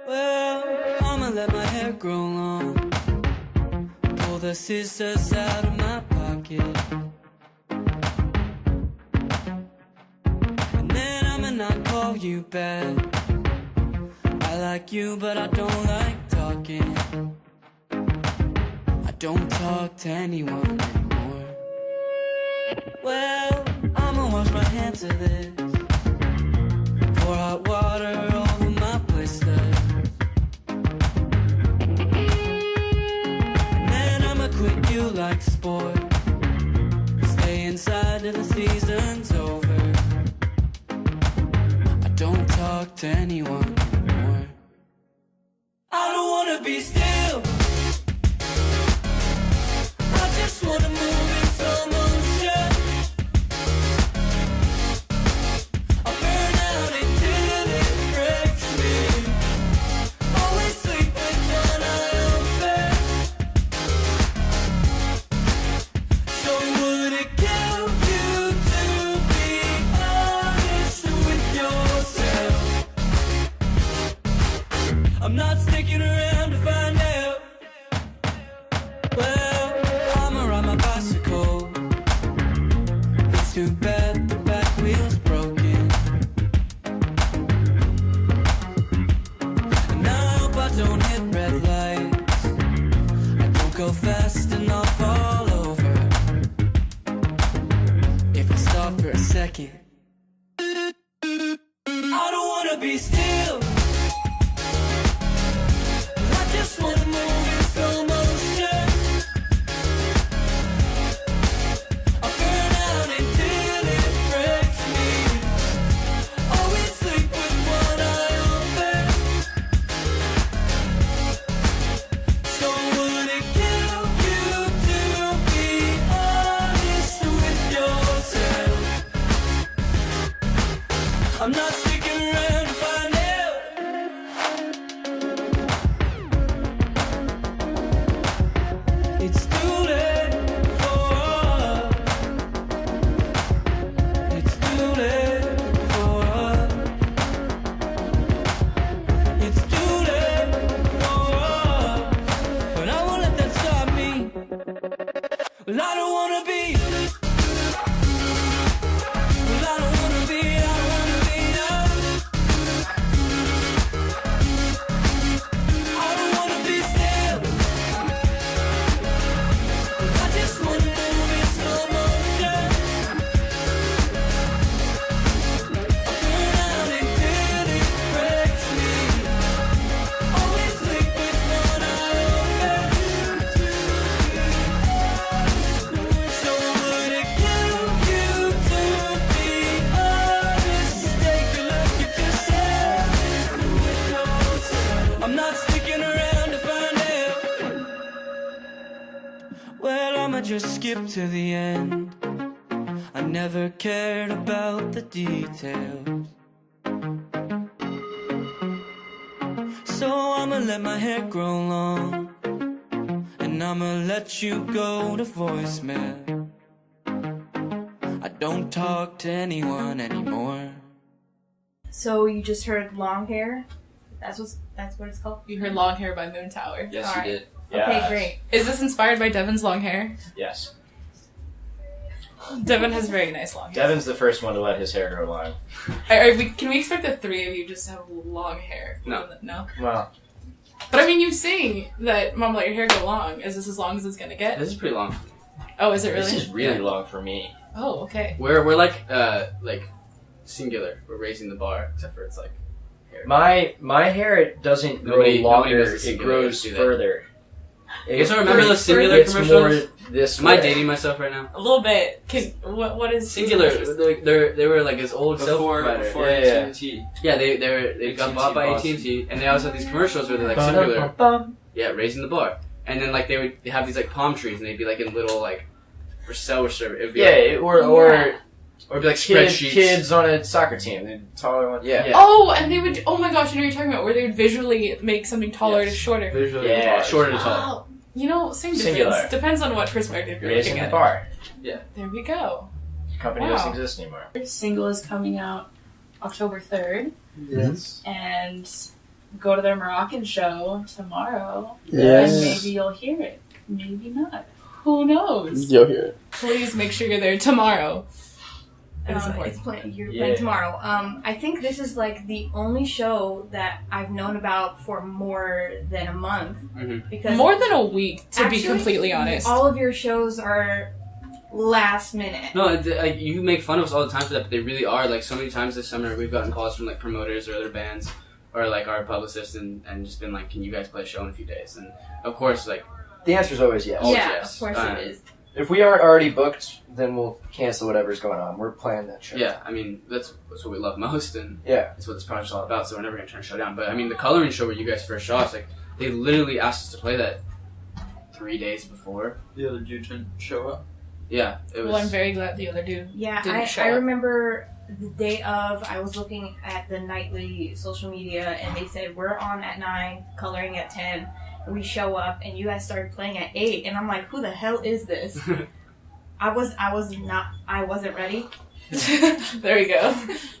Well, I'ma let my hair grow long, pull the scissors out of my pocket, and then I'ma not call you back. I like you, but I don't like talking. I don't talk to anyone anymore. Well, I'ma wash my hands of this, pour hot water over my blisters, and then I'ma quit you like sport, stay inside till the season's over. I don't talk to anyone anymore. I don't wanna be still, I just wanna move in slow motion. I burn out until it breaks me, always sleep with one eye open. So would it kill you to be honest with yourself? I'm not sticking around to find out. Well, I'ma ride my bicycle. It's too bad the back wheel's broken, and I hope I don't hit red lights. I don't go fast and I'll fall over if I stop for a second. I don't wanna be still, I just wanna move in slow motion. I burn out until it breaks me, always sleep with one eye open. So would it kill you Well, I don't wanna be. Well, I don't wanna be. I don't wanna be. I don't wanna be still. I just wanna move in slow motion. I burn out until it breaks me. Always sleep with one eye open. So would it kill you to be honest? Take a look at yourself. I'm not sticking around to find out. Well, I'ma just skip to the end. I never cared about the details. So I'ma let my hair grow long. And I'ma let you go to voicemail. I don't talk to anyone anymore. So you just heard Long Hair? That's what it's called? You heard Long Hair by Moontower. Yes, Alright. you did. Okay, great. Is this inspired by Devin's long hair? Yes. Devin has very nice long hair. Devin's the first one to let his hair grow long. Can we expect the three of you just to have long hair? No. No? Well, But I mean, you sing that Mom, let your hair go long. Is this as long as it's gonna get? This is pretty long. Oh, is it really? this is really long for me. Oh, okay. We're like singular. We're raising the bar, except for it's like hair. My hair, it doesn't grow Nobody longer, does the it singular, grows do that. further. You guys don't remember those singular It's more commercials? this Am I way. dating myself right now? A little bit. What is Singular. They were like this old cell Before provider. Yeah. AT&T. Yeah, they got AT&T bought by Boston. AT&T, and they also have these commercials where they're like singular. Ba-dum-bum-bum. Yeah, raising the bar, and then like they would have these like palm trees, and they'd be like in little like for sell or service. It would be Yeah, like, or it'd be like kid, spreadsheets. kids on a soccer team. The taller one. Yeah. Yeah. Oh, and they would. Oh my gosh, I know what you're talking about. Where they would visually make something taller to shorter. Visually, Yeah. shorter to tall. Oh, you know, same difference. Singular. Depends on what perspective you're Raising looking the at. bar. There we go. Company Wow. doesn't exist anymore. Your single is coming out October 3rd, Yes. and go to their Moroccan show tomorrow, Yes. and maybe you'll hear it. Maybe not. Who knows? You'll hear it. Please make sure you're there tomorrow. It is important. You're Yeah. playing tomorrow. I think this is like the only show that I've known about for more than a month. Mhm. Because More than a week, to be actually, completely honest. all of your shows are last minute. No, like you make fun of us all the time for that, but they really are. Like so many times this summer, we've gotten calls from like promoters or other bands, or like our publicist, and just been like, "Can you guys play a show in a few days?" And of course, like The answer is always yes. Oh, yeah, yes. of course it is. If we aren't already booked, then we'll cancel whatever's going on. We're playing that show. yeah, I mean that's what we love most, and Yeah. that's what this project's all about. So we're never gonna turn the show down. But I mean, the coloring show where you guys first saw us, like they literally asked us to play that 3 days before. The other dude didn't show up. Yeah, it was. Well, I'm very glad the other dude Yeah, didn't show I up. remember the day of, I was looking at the nightly social media, and they said, we're on at 9, coloring at 10, and we show up, and you guys started playing at 8, and I'm like, who the hell is this? I wasn't ready. There we go.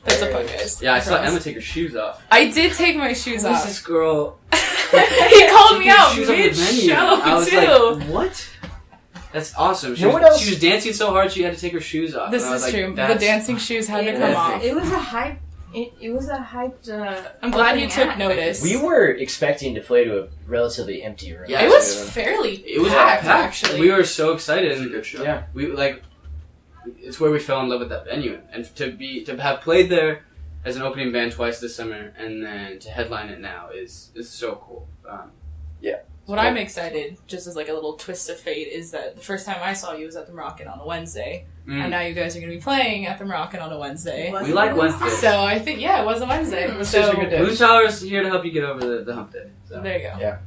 That's a pun, guys. Yeah, I saw promise. Emma take her shoes off. I did take my shoes Who's off. this girl? He called me Taking her out shoes off the venue. mid-show, I was too. like, what? That's awesome. She You know was, what else? she was dancing so hard she had to take her shoes off. This And I was is like, true. The "That's- dancing shoes had to It come was- off. It was a hype. It was a hyped. I'm glad you opening took act. notice. We were expecting to play to a relatively empty room. Yeah, It was fairly It was packed, packed. actually. We were so excited, It was a and good show. Yeah. we like. It's where we fell in love with that venue, and to have played there as an opening band twice this summer, and then to headline it now is so cool. What I'm excited, just as like a little twist of fate, is that the first time I saw you was at the Moroccan on a Wednesday, and now you guys are going to be playing at the Moroccan on a Wednesday. Was We it like Wednesday? Wednesdays. So I think, yeah, it was a Wednesday. Wednesdays are good days. Moontower's here to help you get over the hump day. So. There you go. Yeah.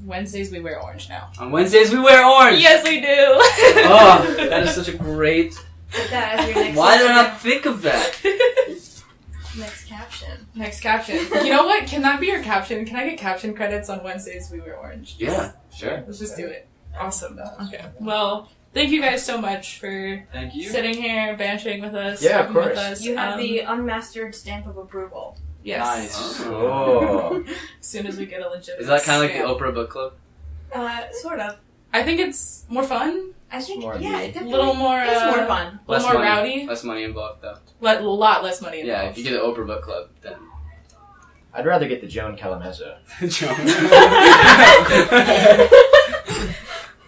Wednesdays we wear orange now. On Wednesdays we wear orange. Yes, we do. Oh, that is such a great. Put that as your next. Why did I not think of that? Next caption? Next caption. You know what? Can that be your caption? Can I get caption credits on Wednesdays we wear orange? Yeah, sure. Let's just do it. Awesome. Okay. Well, thank you guys so much for Thank you. sitting here, bantering with us, Yeah, of talking with course. us. You have the unmastered stamp of approval. yes. Nice. Oh. As soon as we get a legitimate Is that kind of like the stamp. Oprah book club? Sort of. I think it's more fun, I think, More yeah, me. it a definitely little more, it's more fun. a little more money, rowdy, less money involved though. a lot less money involved. Yeah, if you get the Oprah Book Club, then I'd rather get the Joan Calamezzo.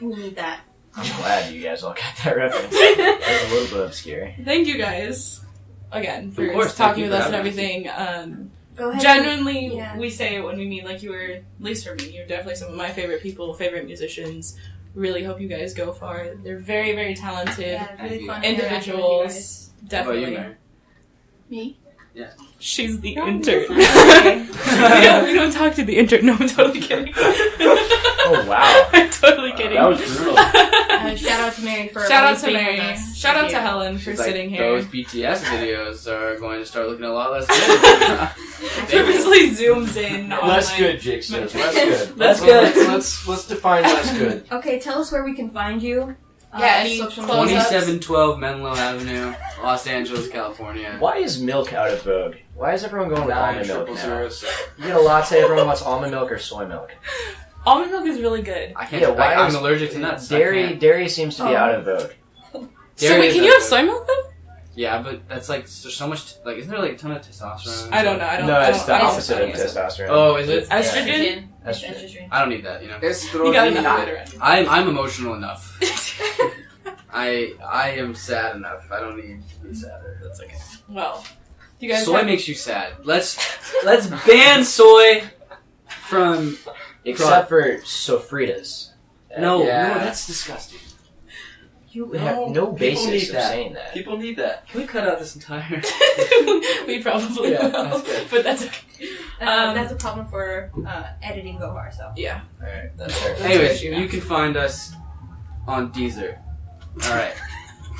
We need that. I'm glad you guys all got that reference. That's a little bit obscure. Thank you guys again for Of course, thank talking you with for us and having us. everything. Go ahead. Genuinely, Yeah. we say it when we meet, like you were, at least for me, you're definitely some of my favorite people, favorite musicians. Really hope you guys go far. They're very, very talented. Yeah, really you. fun Individuals. How about Definitely. you, Mary? Me? She's the No, intern. you're fine. we don't talk to the intern. No, I'm totally kidding. Oh, wow. I'm totally kidding. That was brutal. Shout out to Mary for Shout out always to being Mary. with us. Shout out Thank to you. Helen for She's like, sitting here. those BTS videos are going to start looking a lot less good. Purposely zooms in. on Less my- good, Jake says. Less good. Less Let's- good. Let's define less good. Okay, tell us where we can find you. Yeah, any social close media. ups? 2712 Menlo Avenue, Los Angeles, California. Why is milk out of vogue? Why is everyone going with almond milk now? 90007. You get a latte, everyone wants almond milk or soy milk. Almond milk is really good. I can't. Yeah, why I'm is- allergic to nuts. I Dairy can't. dairy seems to be out of vogue. So Dairy wait, is can you out have of soy vogue. milk though? Yeah, but that's like there's so much. Like, isn't there like a ton of testosterone? I don't know. I don't. No, I it's don't, the I don't opposite of know. testosterone. Oh, is it? Estrogen? It's Estrogen. estrogen. I don't need that. You know. You got enough of it already. I'm emotional enough. I am sad enough. I don't need to be sadder. That's okay. Well, you guys Soy have... makes you sad. Let's ban soy from. Except for sofritas. No, Yeah. no, that's disgusting. You have no basis need of that. saying that. People need that. Can we cut out this entire? we probably Yeah, will, that's good. but that's okay. That's a problem for editing Gohar, so. Yeah. Alright, That's fair. Anyways, That's fair. you can find us on Deezer. All right.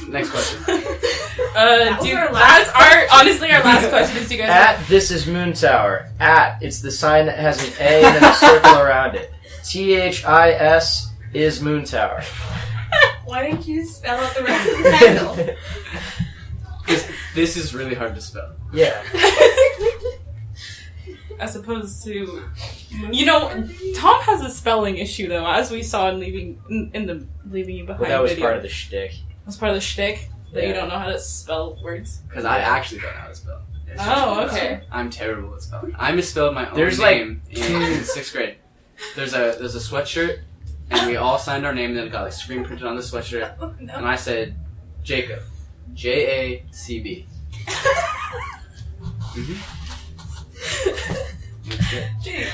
Next question. was Dude, our last that's our honestly our last question. Is you guys At This Is Moontower. At, it's the sign that has an A and then a circle around it. THIS is Moontower. Why didn't you spell out the rest of the title? This is really hard to spell. Yeah. as opposed to, you know, Tom has a spelling issue though, as we saw in leaving you behind. Well, that was video. part of the shtick. That's part of the shtick that you Yeah. don't know how to spell words. Because I actually don't know how to spell. It's Oh, just- okay. I'm terrible at spelling. I misspelled my own There's, like, name in 6th grade. There's a sweatshirt, and we all signed our name, and then it got like screen printed on the sweatshirt, Oh, no. and I said Jacob, JACB. Jake.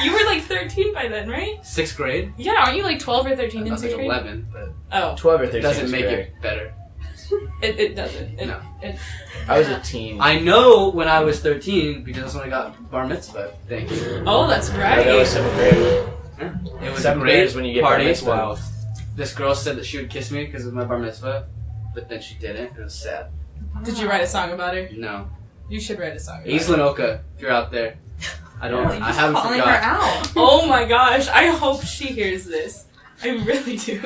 You were like 13 by then, right? 6th grade. Yeah, aren't you like 12 or 13 I in was like 6th grade? 11, but 12 or it 13 doesn't was make great. it better. It doesn't. No. I was a teen. I know when I was 13 because that's when I got bar mitzvah. Thank you. Oh, that's right. That was 7th grade. It was 7th a grade great is when you get party. bar mitzvah. Wow. This girl said that she would kiss me because of my bar mitzvah, but then she didn't. It was sad. Did you write a song about her? No. You should write a song about her. Aislinn Oka, if you're out there. I don't. You're I just haven't calling her forgot. out. Oh my gosh, I hope she hears this. I really do.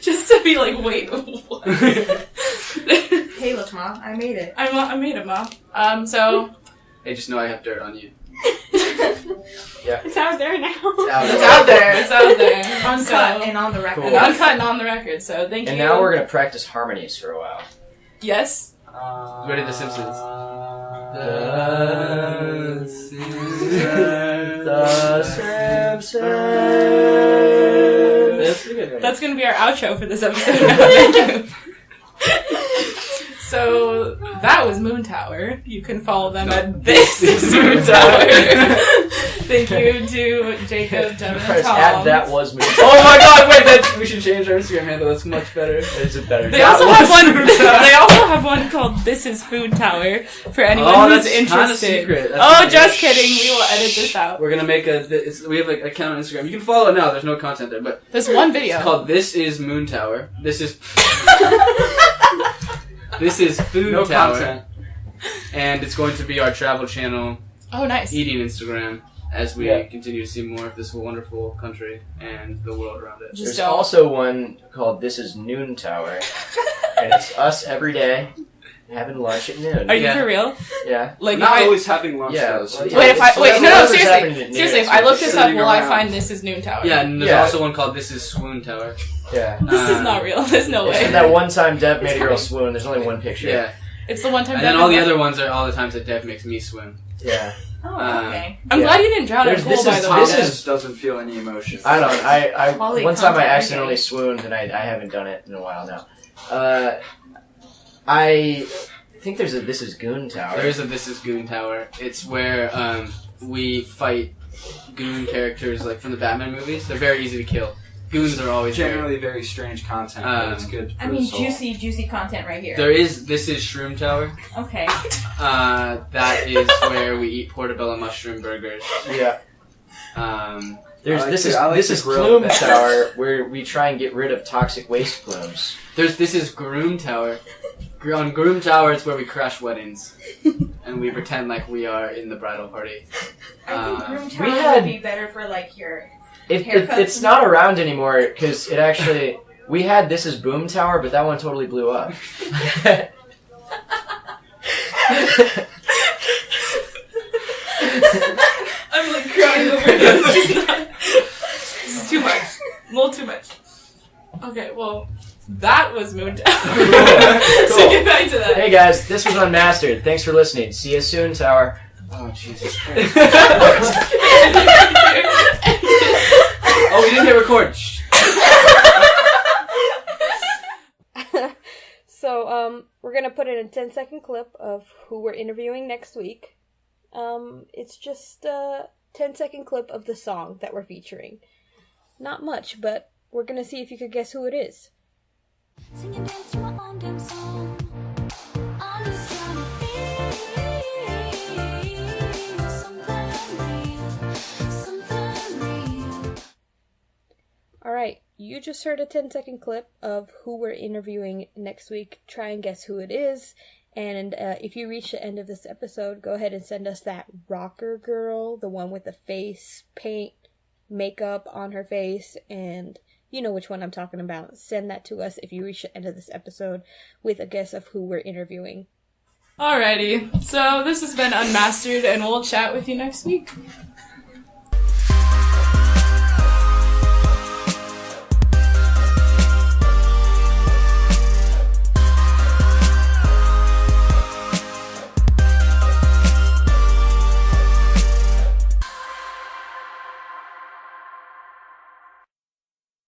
just to be like, wait, what? Hey, look, Mom, I made it. I made it, Mom. So, Hey, just know I have dirt on you. It's out there now. it's out there. It's out there. Uncut So, and on the record. and uncut and on the record, so thank you. And now we're going to practice harmonies for a while. Yes. Ready, The Simpsons. The Simpsons. That's pretty good. That's going to be our outro for this episode. Thank you. So, that was Moontower. You can follow them at This Is Moontower. Thank you to Jacob, Devin, and Press Tom. at that was Moontower. Oh my god, wait, we should change our Instagram handle. That's much better. Is it better? They also have one. They also have one called "This Is Food Tower" for anyone who's that's kinda interested. secret. That's Oh, kinda- just kidding. We will edit this out. We're gonna make we have an account on Instagram. You can follow it now. There's no content there, but There's one it's video. called This Is Moontower. This is This is Food No Tower, content. and it's going to be our travel channel, Oh, nice. eating Instagram, as we Yeah. continue to see more of this wonderful country and the world around it. Just There's don't. also one called This Is Noon Tower, and it's us every day, having lunch at noon. Are you Yeah. for real? Yeah. Like, Not if I, always having lunch Yeah, though. So well, yeah. wait, if I So wait, that's no, whatever's seriously, happening at noon, seriously. If so I look this up, sitting will I around. find this is Moontower? Yeah, and there's Yeah. also one called This Is Swoon Tower. Yeah. This is not real. There's no And way. that one time Dev made a girl swoon, there's only one picture. Yeah. It's the one time. And then Devin all the went- other ones are all the times that Dev makes me swoon. Yeah. Oh, okay. I'm Yeah. glad you didn't drown at There's- pool, this by is- the way. this Dev. is- doesn't feel any emotion. I don't. Quality One time I content, accidentally okay. swooned, and I haven't done it in a while now. I think there's a This Is Goon Tower. There is a This Is Goon Tower. It's where we fight goon characters like from the Batman movies. They're very easy to kill. Goons are always Generally very strange content, but it's good for I mean, the soul. juicy content right here. There is This Is Shroom Tower. Okay. That is where we eat portobello mushroom burgers. Yeah. There's I like this to- is I like this to is grill Plume that. Tower, where we try and get rid of toxic waste plumes. There's This Is Groom Tower. On Groom Tower, it's where we crash weddings, and we pretend like we are in the bridal party. I think room we tower had- would be better for like your. It's Haircuts. not around anymore because it actually we had This Is Boom Tower, but that one totally blew up. I'm like crying over this. Too much. A little too much. Okay, well, that was Moontower. So get back to that. Hey guys, this was Unmastered. Thanks for listening. See you soon, Tower. Oh Jesus! Oh, we didn't hit record. Shh. So, we're gonna put in a 10-second clip of who we're interviewing next week. It's just a 10-second clip of the song that we're featuring. Not much, but we're gonna see if you could guess who it is. Sing and dance to my own damn song. I'm just trying to feel something real. Alright, you just heard a 10-second clip of who we're interviewing next week. Try and guess who it is. And if you reach the end of this episode, go ahead and send us that rocker girl, the one with the face paint, makeup on her face, and you know which one I'm talking about. Send that to us if you reach the end of this episode with a guess of who we're interviewing. Alrighty, so this has been Unmastered, and we'll chat with you next week.